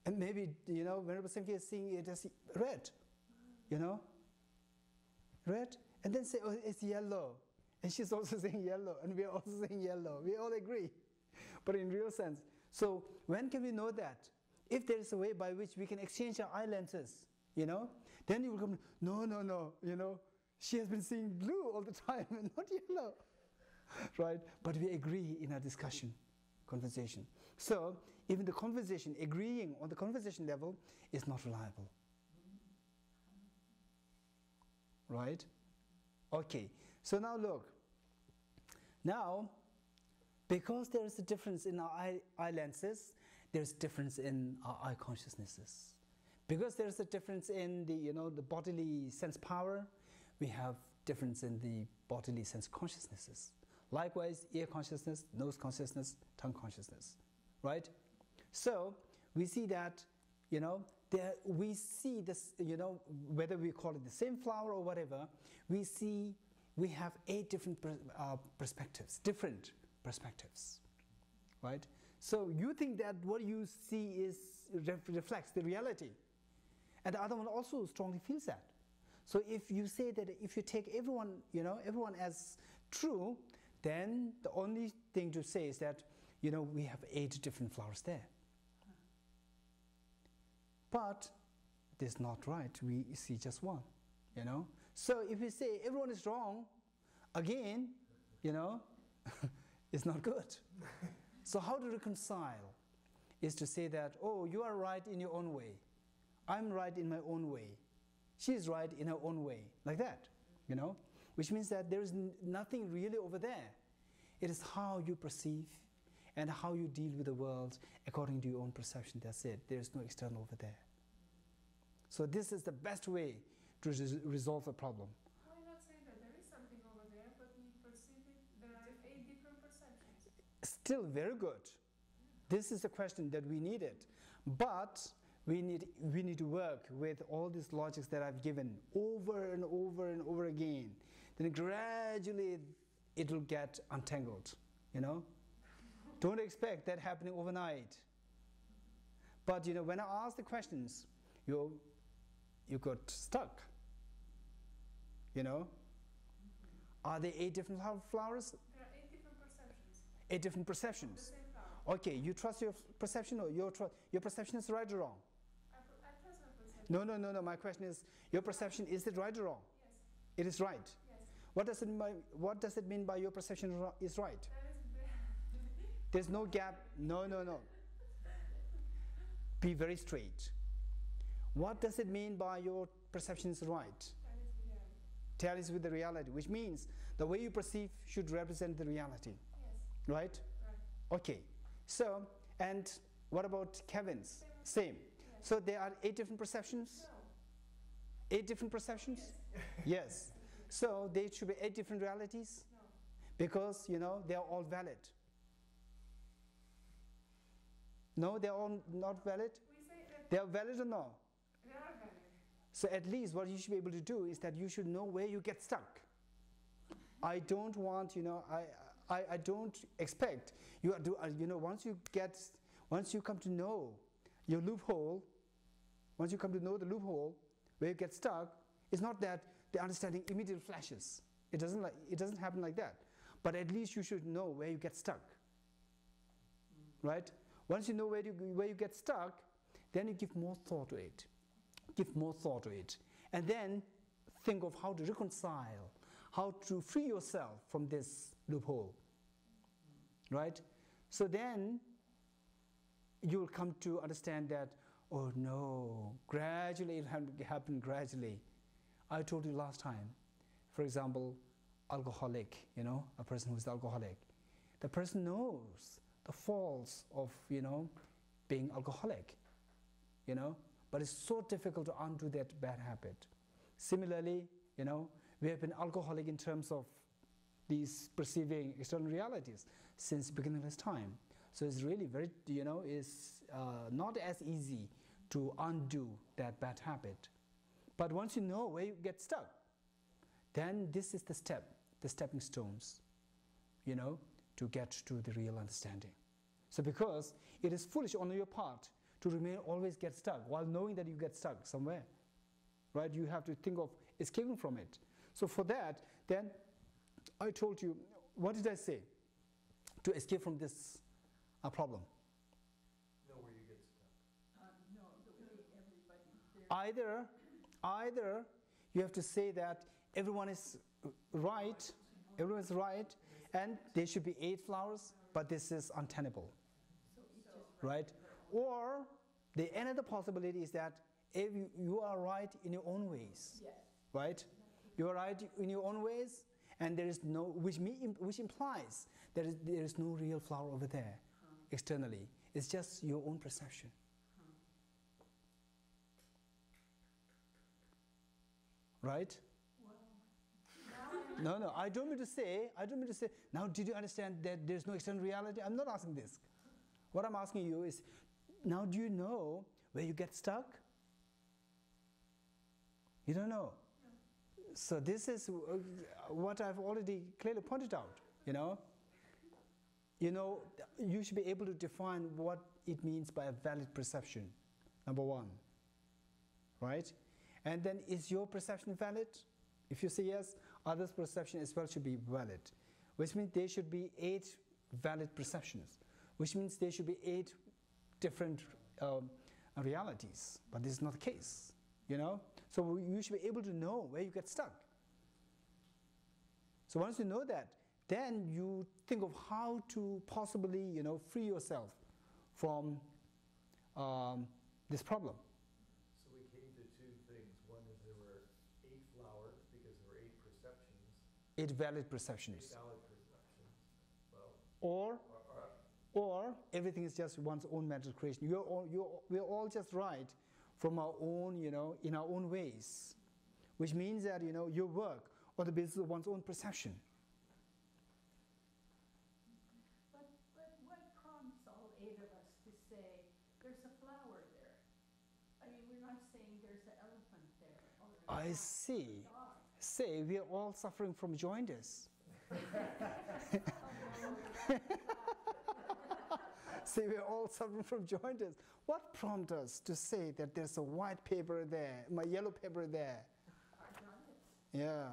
And maybe, you know, Venerable Samkhya is seeing it as red. You know? Red. And then say, oh, it's yellow. And she's also saying yellow. And we are also saying yellow. We all agree. But in real sense. So, when can we know that? If there is a way by which we can exchange our eye lenses, you know, then you will come, no, you know, she has been seeing blue all the time and not yellow, right? But we agree in our discussion, conversation. So even the conversation, agreeing on the conversation level is not reliable, right? Okay, so now look. Now, because there is a difference in our eye lenses, there's difference in our eye consciousnesses. Because there's a difference in the, you know, the bodily sense power, we have difference in the bodily sense consciousnesses. Likewise, ear consciousness, nose consciousness, tongue consciousness, right? So we see that, you know, we see this, you know, whether we call it the same flower or whatever, we have 8 different perspectives, different perspectives, right? So you think that what you see reflects the reality. And the other one also strongly feels that. So if you say that if you take everyone, you know, everyone as true, then the only thing to say is that, you know, we have 8 different flowers there. But this is not right. We see just one, you know. So if we say everyone is wrong, again, you know, it's not good. So how to reconcile is to say that, oh, you are right in your own way. I'm right in my own way. She's right in her own way, like that, you know, which means that there is nothing really over there. It is how you perceive and how you deal with the world according to your own perception. That's it. There is no external over there. So this is the best way to resolve a problem. Why not say that there is something over there, but we perceive it, there are 8 different perceptions? Still very good. This is the question that we needed. But we need to work with all these logics that I've given over and over and over again. Then gradually it will get untangled, you know. Don't expect that happening overnight. But you know, when I ask the questions, you got stuck. You know? Are there 8 different flowers? There are 8 different perceptions. 8 different The perceptions. same flower. Okay, you trust your perception, or your perception is right or wrong? I trust my perception. No. My question is, your perception, is it right or wrong? Yes. It is right. Yes. What does it mean by your perception is right? That is There's no gap. No. Be very straight. What does it mean by your perception is right? Tallies with the reality, which means the way you perceive should represent the reality. Yes. Right? Right. Okay. So, and what about Kevin's? Same. Yes. So there are 8 different perceptions? No. 8 different perceptions? Yes. Yes. So there should be 8 different realities? No. Because, you know, they are all valid. No, they are all not valid? We say that They are valid or no? they are valid. So at least what you should be able to do is that you should know where you get stuck. I don't want, you know, I don't expect you to, you know, once you come to know your loophole, once you come to know the loophole where you get stuck, it's not that the understanding immediately flashes. It doesn't happen like that. But at least you should know where you get stuck. Right? Once you know where you get stuck, then you give more thought to it. Give more thought to it. And then think of how to reconcile, how to free yourself from this loophole. Right? So then you will come to understand that, oh no, gradually it happened gradually. I told you last time, for example, alcoholic, you know, a person who is alcoholic. The person knows the faults of, you know, being alcoholic, you know, but it's so difficult to undo that bad habit. Similarly, you know, we have been alcoholic in terms of these perceiving external realities since beginningless time. So it's really very, you know, it's not as easy to undo that bad habit. But once you know where you get stuck, then this is the stepping stones, you know, to get to the real understanding. So because it is foolish on your part to remain always get stuck while knowing that you get stuck somewhere, right? You have to think of escaping from it. So for that, then I told you, what did I say? To escape from this problem. Know where you get stuck. No, the way everybody there. Either you have to say that everyone is right, and there should be 8 flowers, but this is untenable, right? Or the another possibility is that if you are right in your own ways, Yes. right? You are right in your own ways, and there is no, which implies there is no real flower over there externally. It's just your own perception. Right? No, I don't mean to say, now did you understand that there's no external reality? I'm not asking this. What I'm asking you is, now do you know where you get stuck? You don't know. So this is what I've already clearly pointed out, you know. You should be able to define what it means by a valid perception, number one, right? And then, is your perception valid? If you say yes, others' perception as well should be valid, which means there should be 8 valid perceptions, which means there should be 8 different realities, but this is not the case, you know. So you should be able to know where you get stuck. So once you know that, then you think of how to possibly, you know, free yourself from this problem. So we came to two things. One is there were 8 flowers because there were 8 perceptions. 8 valid perceptions. 8 valid perceptions. Well, Or everything is just one's own mental creation. We're all just right from our own, you know, in our own ways, which means that, you know, you work on the basis of one's own perception. But what prompts all 8 of us to say, there's a flower there? I mean, we're not saying there's an elephant there. Or I see. Say, we are all suffering from jaundice. Say, we are all suffering from jaundice. What prompts us to say that there's a white paper there, my yellow paper there? Yeah.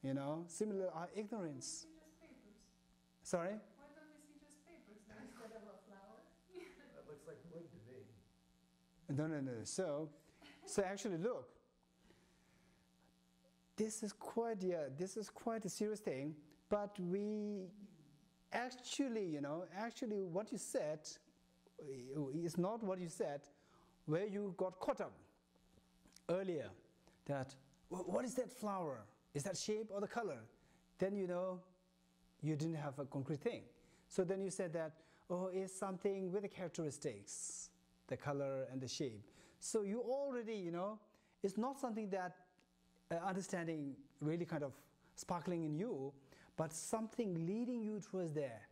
You know, similar our ignorance. Why don't we see just papers? Sorry? Why don't we see just papers then? instead of a flower? that looks like wood to me. No. So actually, look. This is quite a serious thing. But we actually, you know, what you said is not what you said, where you got caught up earlier. That what is that flower? Is that shape or the color? Then you know, you didn't have a concrete thing. So then you said that, oh, it's something with the characteristics, the color and the shape. So you already, you know, it's not something that understanding really kind of sparkling in you, but something leading you towards there.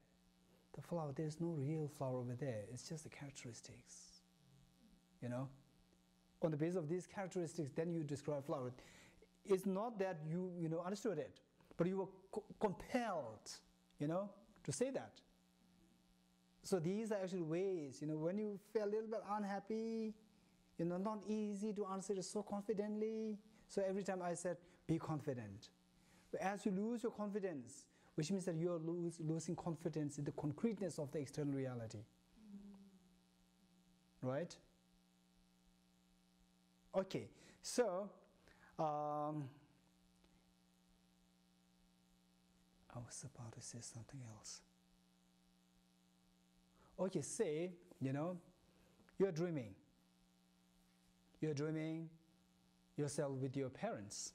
The flower, there's no real flower over there. It's just the characteristics, you know. On the basis of these characteristics, then you describe flower. It's not that you know, understood it, but you were compelled, you know, to say that. So these are actually ways, you know, when you feel a little bit unhappy, you know, not easy to answer it so confidently. So every time I said, be confident. But as you lose your confidence, which means that you're losing confidence in the concreteness of the external reality. Right? Okay, so I was about to say something else. Okay, say, you know, you're dreaming. You're dreaming yourself with your parents.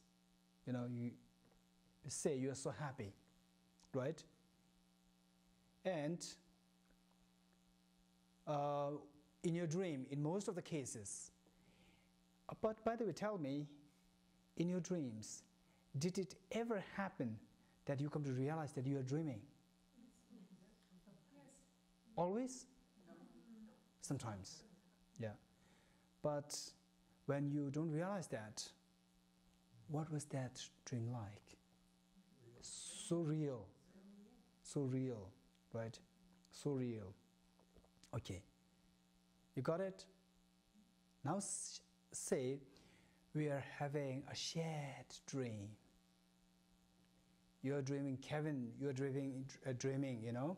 You know, you say you're so happy, right? And in your dream, in most of the cases, but by the way, tell me, in your dreams, did it ever happen that you come to realize that you are dreaming? Yes. Always? Sometimes, yeah. But when you don't realize that, what was that dream like? So real, right? So real. Okay, you got it? Now say we are having a shared dream. You're dreaming, Kevin, you're dreaming, you know,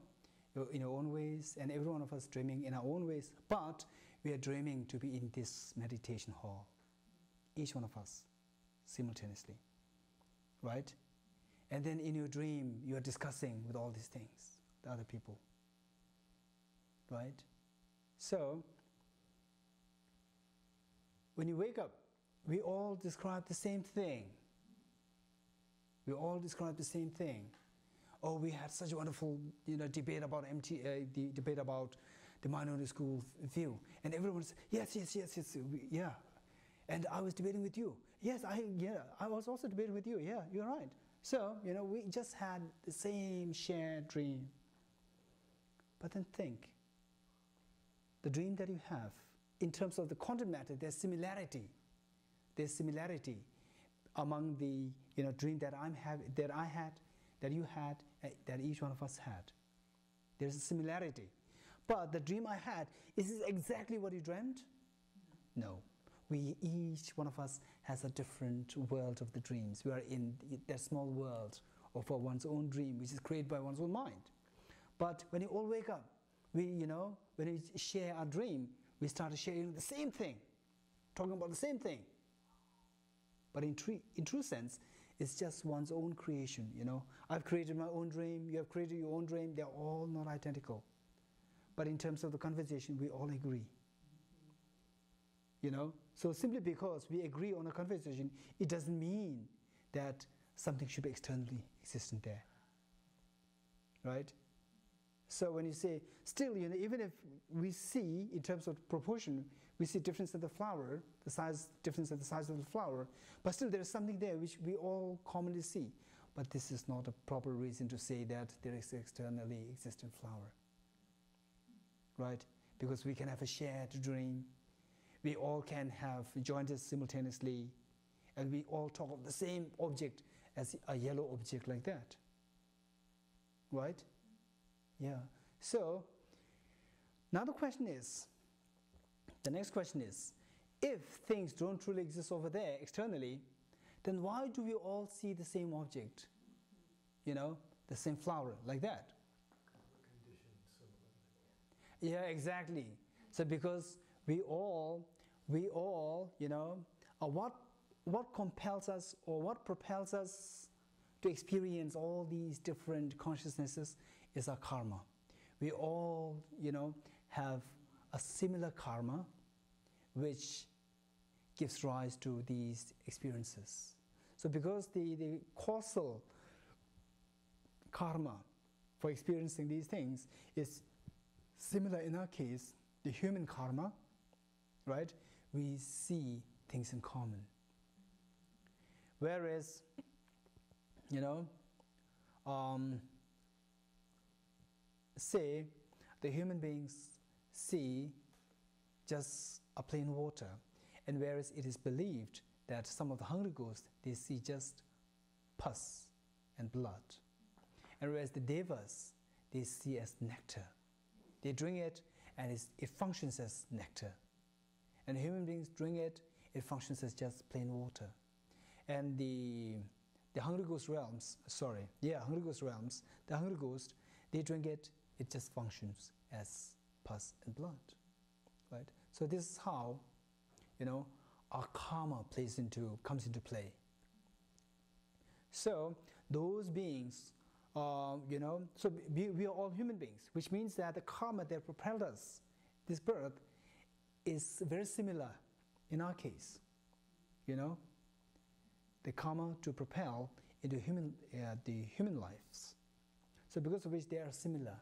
in your own ways, and every one of us dreaming in our own ways, but we are dreaming to be in this meditation hall, each one of us, simultaneously, right? And then in your dream, you are discussing with all these things, the other people, right? So, when you wake up, we all describe the same thing. We all describe the same thing. Oh, we had such a wonderful, you know, debate about the debate about the minority school view, and everyone said, yes, yeah. And I was debating with you. Yes, I was also debating with you. Yeah, you're right. So, you know, we just had the same shared dream. But then think, the dream that you have, in terms of the content matter, there's similarity. There's similarity among the, you know, dream that I had, that you had, that each one of us had. There's a similarity. But the dream I had, is this exactly what you dreamt? No. Each one of us has a different world of the dreams. We are in that small world of one's own dream, which is created by one's own mind. But when you all wake up, when we share our dream, we started sharing the same thing, talking about the same thing. But in true sense, it's just one's own creation, you know. I've created my own dream, you have created your own dream, they're all not identical. But in terms of the conversation, we all agree. You know, so simply because we agree on a conversation, it doesn't mean that something should be externally existent there, right? So when you say, still, you know, even if we see, in terms of proportion, we see difference in the flower, the size, difference in the size of the flower, but still there is something there which we all commonly see. But this is not a proper reason to say that there is externally existent flower, right? Because we can have a shared dream, we all can have joined simultaneously, and we all talk of the same object as a yellow object like that, right? Yeah. So now the next question is, if things don't truly exist over there externally, then why do we all see the same object? You know, the same flower like that? Yeah, exactly. So because we all, you know, what compels us or what propels us to experience all these different consciousnesses is our karma. We all, you know, have a similar karma which gives rise to these experiences. So because the causal karma for experiencing these things is similar in our case, the human karma, right? We see things in common. Whereas, you know, say the human beings see just a plain water, and whereas it is believed that some of the hungry ghosts, they see just pus and blood, and whereas the devas, they see as nectar. They drink it and it functions as nectar, and human beings drink it, it functions as just plain water. And the hungry ghost realms, hungry ghost realms, the hungry ghost, they drink it, it just functions as pus and blood, right? So this is how, you know, our karma comes into play. So those beings, you know, so we are all human beings, which means that the karma that propelled us this birth is very similar in our case, you know, the karma to propel into the human lives. So because of which they are similar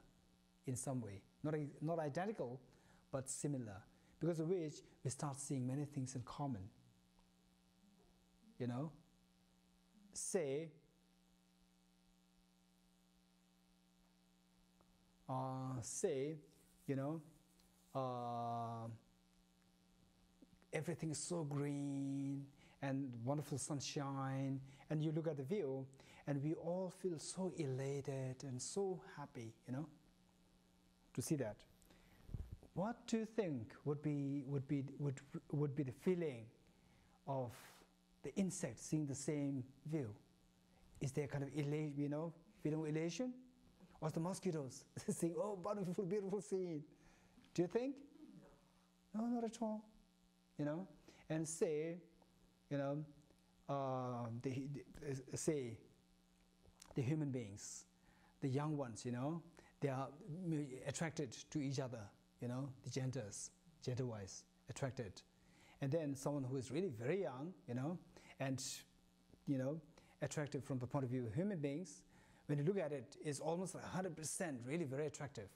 in some way, not identical, but similar, because of which we start seeing many things in common. You know, say, you know, everything is so green and wonderful sunshine, and you look at the view, and we all feel so elated and so happy, you know, to see that. What do you think would be the feeling of the insect seeing the same view? Is there kind of elation, you know, feeling of elation? Or the mosquitoes saying, "Oh, beautiful, beautiful scene"? Do you think? No, not at all. You know, and say, you know, say the human beings, the young ones, you know, they are attracted to each other. You know, the gender-wise attracted. And then someone who is really very young, you know, and, you know, attractive from the point of view of human beings, when you look at it, is almost like 100% really very attractive.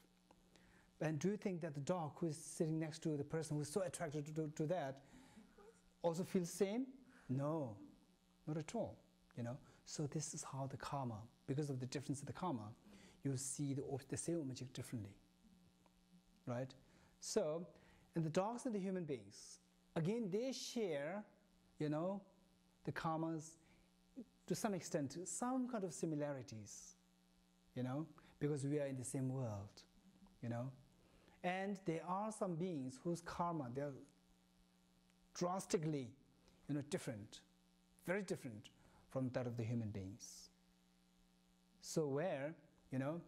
And do you think that the dog who is sitting next to the person who is so attracted to that also feels the same? No, not at all, you know. So this is how the karma, because of the difference in the karma, you see the same object differently. Right? So, and the dogs and the human beings, again, they share, you know, the karmas to some extent, some kind of similarities, you know, because we are in the same world, you know. And there are some beings whose karma, they're drastically, you know, different, very different from that of the human beings. So where, you know,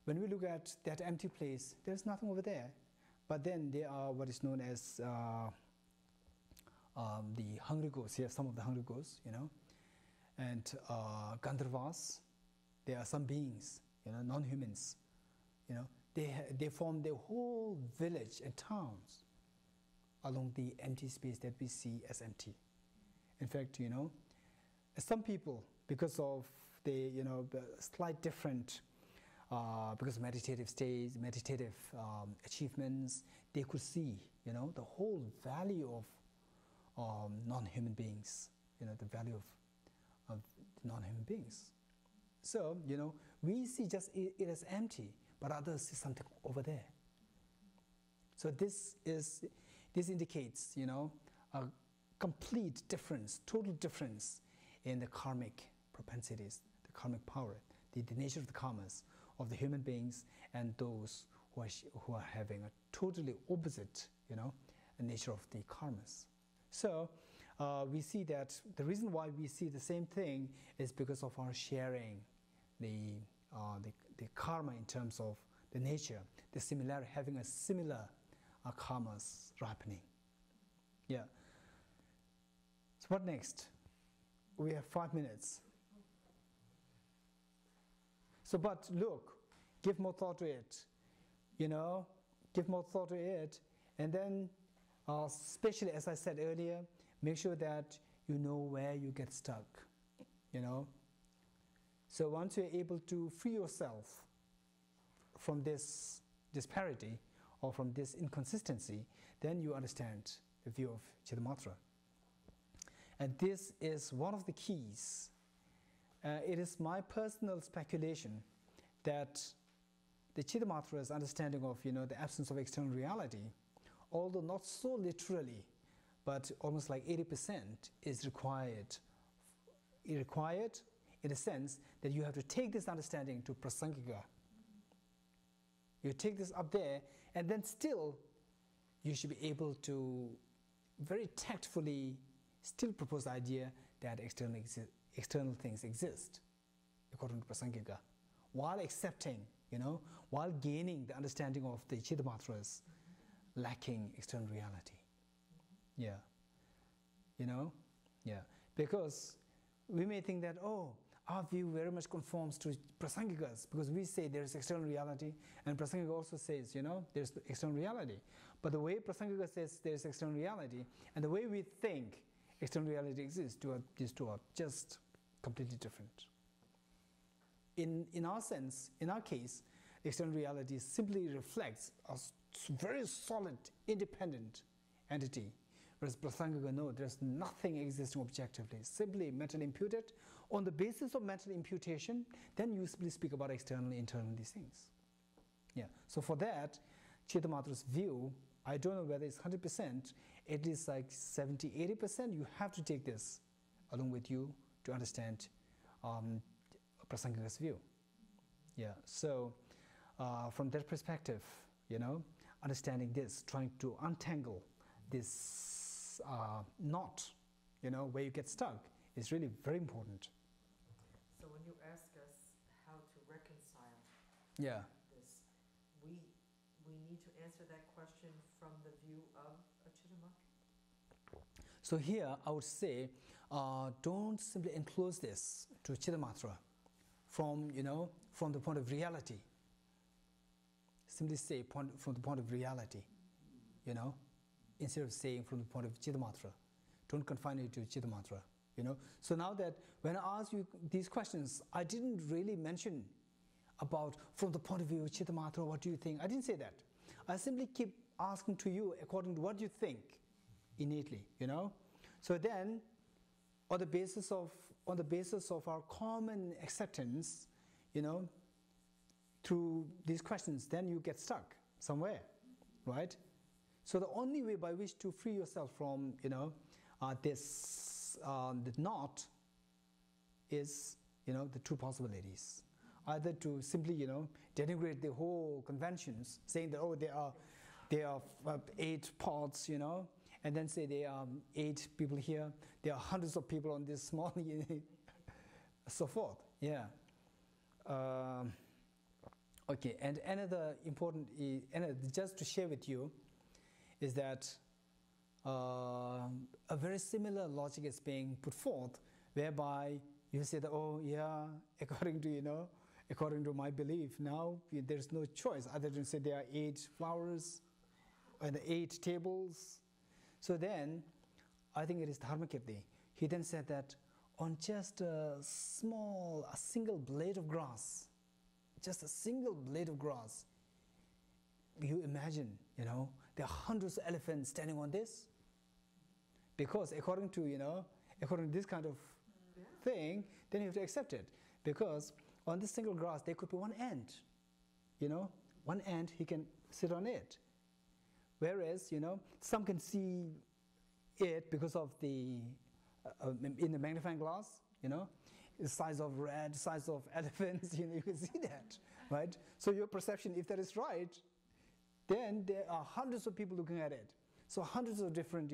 when we look at that empty place, there's nothing over there. but then there are what is known as the hungry ghosts. Here, some of the hungry ghosts, and Gandharvas. There are some beings, non-humans. They form their whole village and towns along the empty space that we see as empty. In fact, some people, because of the slight different, because of meditative states, meditative achievements, they could see, the whole value of non-human beings, the value of non-human beings. So, we see just it as empty, but others see something over there. So this indicates, a complete difference, total difference in the karmic propensities, the karmic power, the nature of the karmas of the human beings and those who are having a totally opposite, nature of the karmas. So we see that the reason why we see the same thing is because of our sharing the karma in terms of the nature, the similarity, having a similar karmas ripening. Yeah. So what next? We have 5 minutes. So, but look, give more thought to it. Give more thought to it, and then, especially as I said earlier, make sure that you know where you get stuck. So once you're able to free yourself from this disparity or from this inconsistency, then you understand the view of Chittamatra. And this is one of the keys. It is my personal speculation that the Chittamatra's understanding of the absence of external reality, although not so literally, but almost like 80% is required. Required in the sense that you have to take this understanding to prasangika. You take this up there, and then still you should be able to very tactfully still propose the idea that external things exist according to prasangika, while accepting, while gaining the understanding of the Chittamatras lacking external reality. Yeah. Yeah. Because we may think that, our view very much conforms to prasangikas, because we say there is external reality, and prasangika also says, there's external reality. But the way prasangika says there is external reality, and the way we think external reality exists, these two are just completely different. In our sense, in our case, external reality simply reflects a very solid, independent entity. Whereas prasangika, no, there's nothing existing objectively, simply mentally imputed. On the basis of mental imputation, then you simply speak about external, internal, these things. Yeah. So for that, Chittamatra's view, I don't know whether it's 100%, it is like 70, 80%. You have to take this along with you to understand prasangika's view. Yeah. So from that perspective, understanding this, trying to untangle this knot, where you get stuck, is really very important. So when you ask us how to reconcile this, we need to answer that question from the view of a Chittamatra? So here I would say, don't simply enclose this to Chittamatra from the point of reality. Simply say from the point of reality, instead of saying from the point of Chittamatra. Don't confine it to Chittamatra. So now that when I ask you these questions, I didn't really mention about from the point of view of Chittamatra, what do you think? I didn't say that. I simply keep asking to you according to what you think innately, So then, on the basis of our common acceptance, through these questions, then you get stuck somewhere, right? So the only way by which to free yourself from, this the knot is, the two possibilities. Either to simply, denigrate the whole conventions, saying that, there are 8 pods, and then say there are 8 people here, there are hundreds of people on this small, so forth. Yeah. Okay, and another important, just to share with you, is that a very similar logic is being put forth, whereby you say that, oh yeah, according to my belief, now there's no choice other than say there are 8 flowers and 8 tables. So then, I think it is Dharmakirti. He then said that on just a single blade of grass, just a single blade of grass, you imagine, there are hundreds of elephants standing on this. Because according to this kind of thing, then you have to accept it. Because on this single grass, there could be one ant. One ant, he can sit on it. Whereas, some can see it because of the, in the magnifying glass, the size of rat, size of elephants, you can see that, right? So your perception, if that is right, then there are hundreds of people looking at it. So hundreds of different,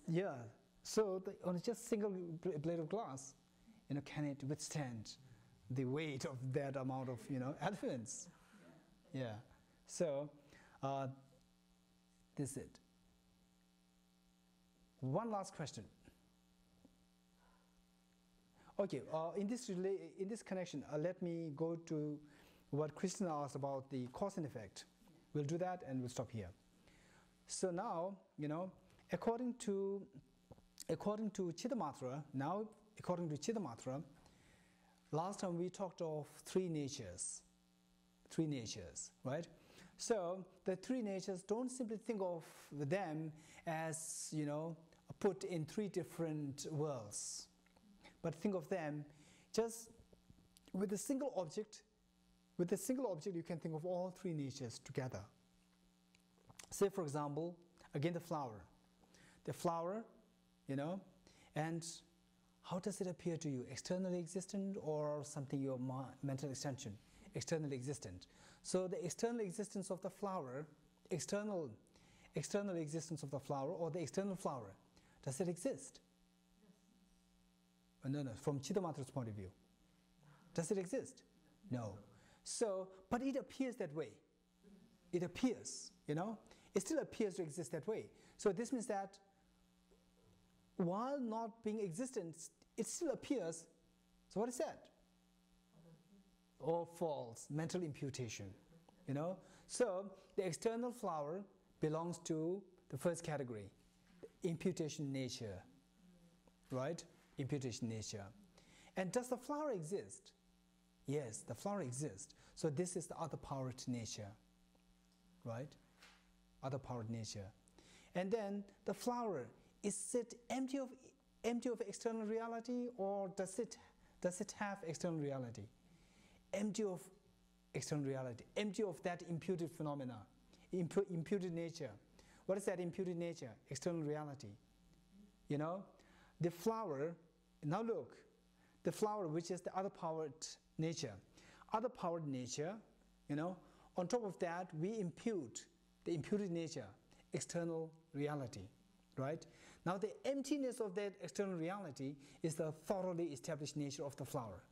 yeah. So on just single blade of glass, can it withstand the weight of that amount of, elephants? Yeah. So this is it. One last question. Okay, in this connection, let me go to what Christina asked about the cause and effect. We'll do that and we'll stop here. So now, according to Chittamatra, last time we talked of 3 natures. 3 natures, right? So the 3 natures, don't simply think of them as, put in 3 different worlds. But think of them just with a single object. With a single object, you can think of all 3 natures together. Say, for example, again the flower. The flower, and how does it appear to you? Externally existent or something your mental extension? Externally existent. So the external existence of the flower, external existence of the flower or the external flower, does it exist? No, from Chittamatra's point of view. Does it exist? No. So, but it appears that way. It appears, it still appears to exist that way. So this means that while not being existent, it still appears. So what is that? Or false, mental imputation, So the external flower belongs to the first category, the imputation nature, right? Imputation nature. And does the flower exist? Yes, the flower exists. So this is the other powered nature, right? Other powered nature. And then the flower, is it empty of external reality, or does it have external reality? Empty of external reality, empty of that imputed phenomena, imputed nature. What is that imputed nature? External reality. The flower, now look, the flower, which is the other powered nature. Other powered nature, on top of that, we impute the imputed nature, external reality, right? Now the emptiness of that external reality is the thoroughly established nature of the flower.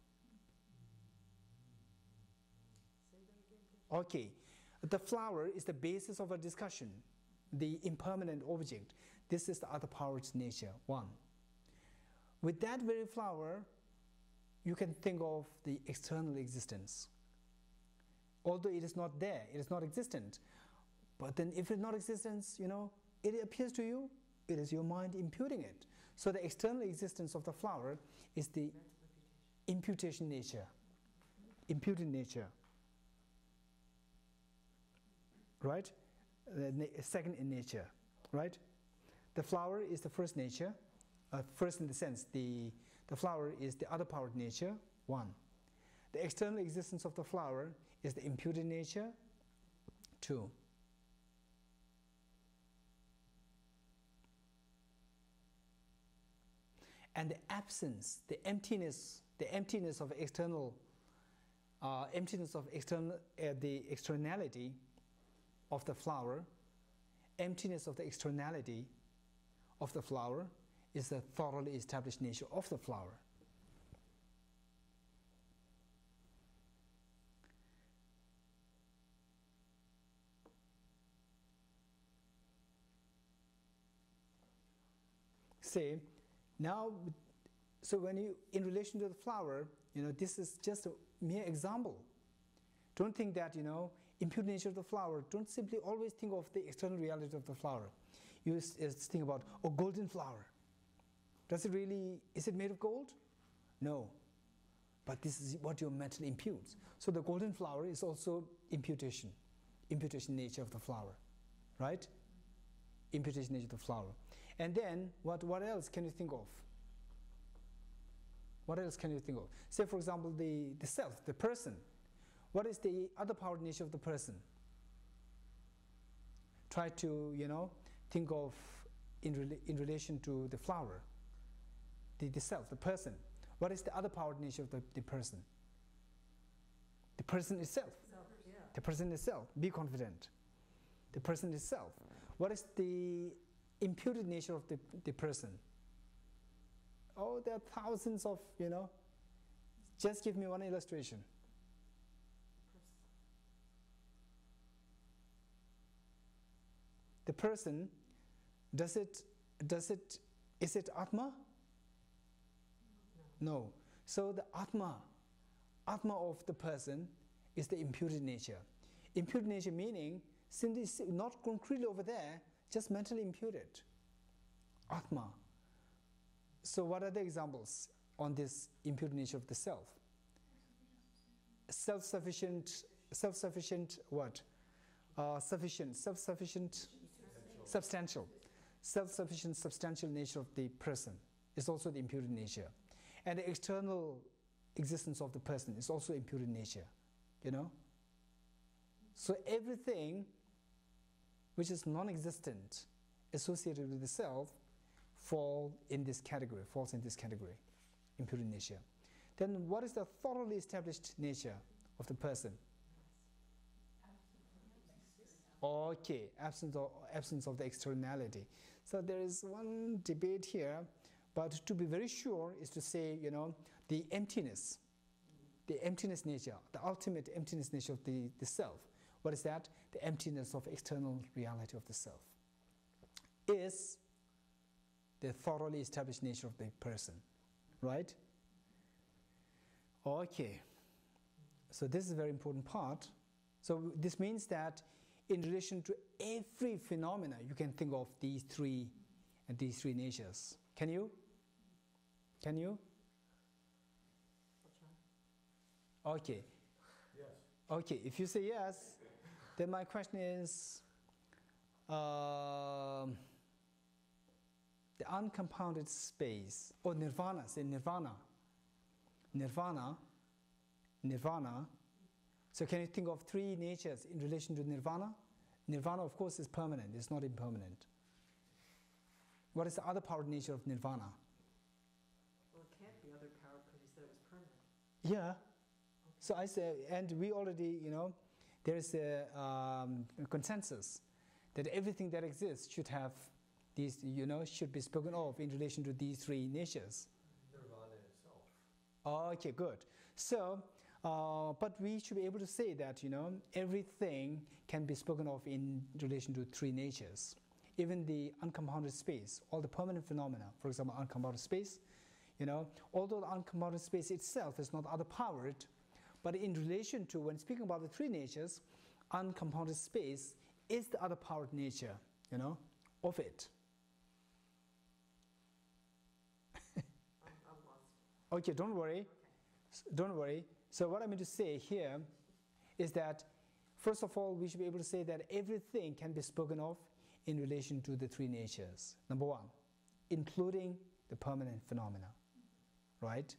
Okay, the flower is the basis of our discussion, the impermanent object. This is the other powered nature, 1. With that very flower, you can think of the external existence. Although it is not there, it is not existent. But then if it's not existence, it appears to you, it is your mind imputing it. So the external existence of the flower is the imputation nature, imputed nature. Right? Second in nature, right? The flower is the first nature, first in the sense, the flower is the other powered nature, 1. The external existence of the flower is the imputed nature, 2. And the absence, the emptiness of external, the externality of the flower, emptiness of the externality of the flower is the thoroughly established nature of the flower. say, now, so when you, in relation to the flower, this is just a mere example. Don't think that, imputed nature of the flower, don't simply always think of the external reality of the flower. You think about a golden flower. Does it really, is it made of gold? No. But this is what your mental imputes. So the golden flower is also imputation nature of the flower, right? Imputation nature of the flower. And then, what else can you think of? What else can you think of? Say, for example, the self, the person. What is the other powered nature of the person? Try to, think of in relation to the flower, the self, the person. What is the other powered nature of the person? The person itself. Yeah. The person itself. Be confident. The person itself. What is the imputed nature of the person? Oh, there are thousands of, just give me one illustration. The person, is it Atma? No. So the Atma of the person is the imputed nature. Imputed nature meaning, simply not concretely over there, just mentally imputed. Atma. So what are the examples on this imputed nature of the self? Self-sufficient what? Sufficient, self-sufficient, substantial. Self-sufficient, substantial nature of the person is also the imputed nature. And the external existence of the person is also imputed nature, So everything which is non-existent associated with the self falls in this category, imputed nature. Then what is the thoroughly established nature of the person? Okay, absence of the externality. So there is one debate here, but to be very sure is to say, the emptiness nature, the ultimate emptiness nature of the self. What is that? The emptiness of external reality of the self is the thoroughly established nature of the person, right? Okay, so this is a very important part. So this means that in relation to every phenomena, you can think of these three natures. Can you? Okay. Yes. Okay, if you say yes, then my question is, the uncompounded space, or nirvana, say nirvana. So can you think of three natures in relation to nirvana? Nirvana, of course, is permanent, it's not impermanent. What is the other powered nature of nirvana? Well, it can't be other power because you said it was permanent. Yeah. So I say, and we already, there is a consensus that everything that exists should have these, should be spoken of in relation to these three natures. Nirvana itself. Okay, good. So, but we should be able to say that, everything can be spoken of in relation to three natures. Even the uncompounded space, all the permanent phenomena, for example, uncompounded space, although the uncompounded space itself is not other powered, but in relation to, when speaking about the three natures, uncompounded space is the other powered nature, of it. I'm lost. Okay, don't worry. Okay. Don't worry. So what I mean to say here is that, first of all, we should be able to say that everything can be spoken of in relation to the three natures. Number one, including the permanent phenomena, right?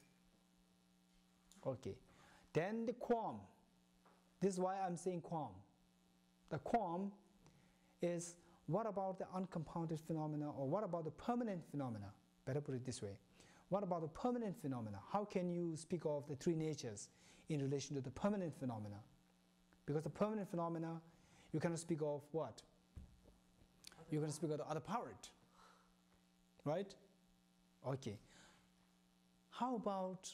Okay. Then the qualm. This is why I'm saying qualm. The qualm is, what about the uncompounded phenomena, or what about the permanent phenomena? Better put it this way. What about the permanent phenomena? How can you speak of the three natures in relation to the permanent phenomena? Because the permanent phenomena, you cannot speak of what? You're going to speak of the other powered, right? Okay. How about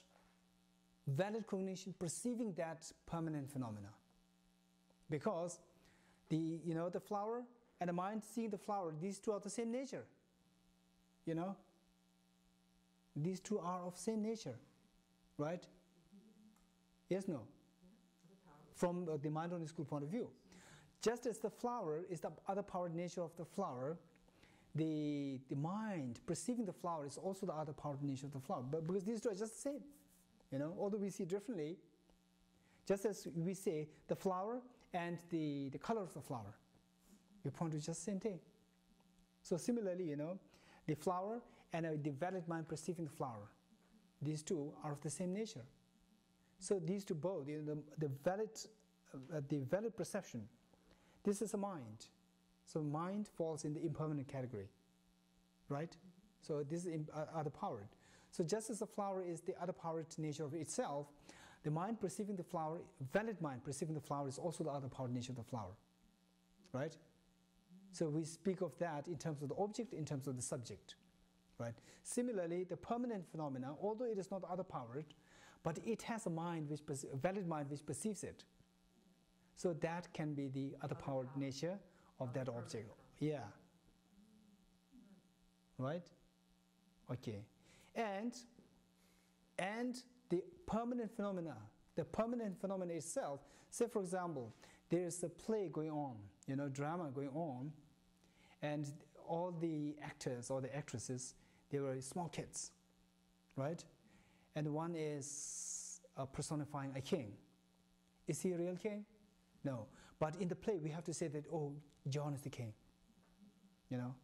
valid cognition perceiving that permanent phenomena? Because the flower and the mind seeing the flower, these two are the same nature. These two are of same nature, right? Yes, no? From the mind-only school point of view. Just as the flower is the other powered nature of the flower, the mind perceiving the flower is also the other powered nature of the flower. But because these two are just the same, you know, although we see differently, just as we say the flower and the color of the flower, we point to just the same thing. So similarly, you know, the flower and the valid mind perceiving the flower, these two are of the same nature. So these two both, you know, the valid perception, this is a mind. So mind falls in the impermanent category, right? So this is other powered. So just as the flower is the other powered nature of itself, the mind perceiving the flower, valid mind perceiving the flower is also the other powered nature of the flower, right? So we speak of that in terms of the object, in terms of the subject, right? Similarly, the permanent phenomena, although it is not other powered, but it has a mind which a valid mind which perceives it. So that can be the other powered nature of that object. Yeah. Right? Okay. And the permanent phenomena itself, say for example, there is a play going on, you know, drama going on, and all the actors or the actresses, they were small kids, right? And one is personifying a king. Is he a real king? No. But in the play, we have to say that, oh, John is the king, you know.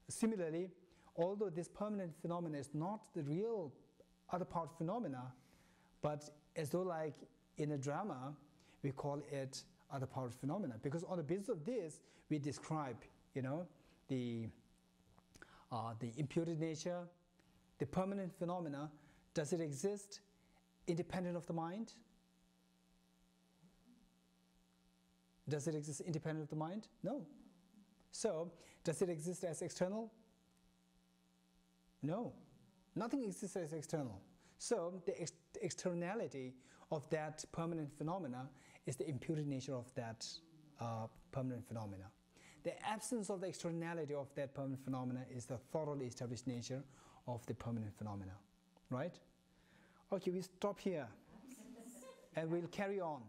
Similarly, although this permanent phenomena is not the real other part phenomena, but as though like in a drama, we call it other part phenomena, because on the basis of this, we describe, you know, the imputed nature, the permanent phenomena. Does it exist independent of the mind? Does it exist independent of the mind? No. So, does it exist as external? No. Nothing exists as external. So, the externality of that permanent phenomena is the imputed nature of that permanent phenomena. The absence of the externality of that permanent phenomena is the thoroughly established nature of the permanent phenomena. Right? Okay, we stop here and we'll carry on.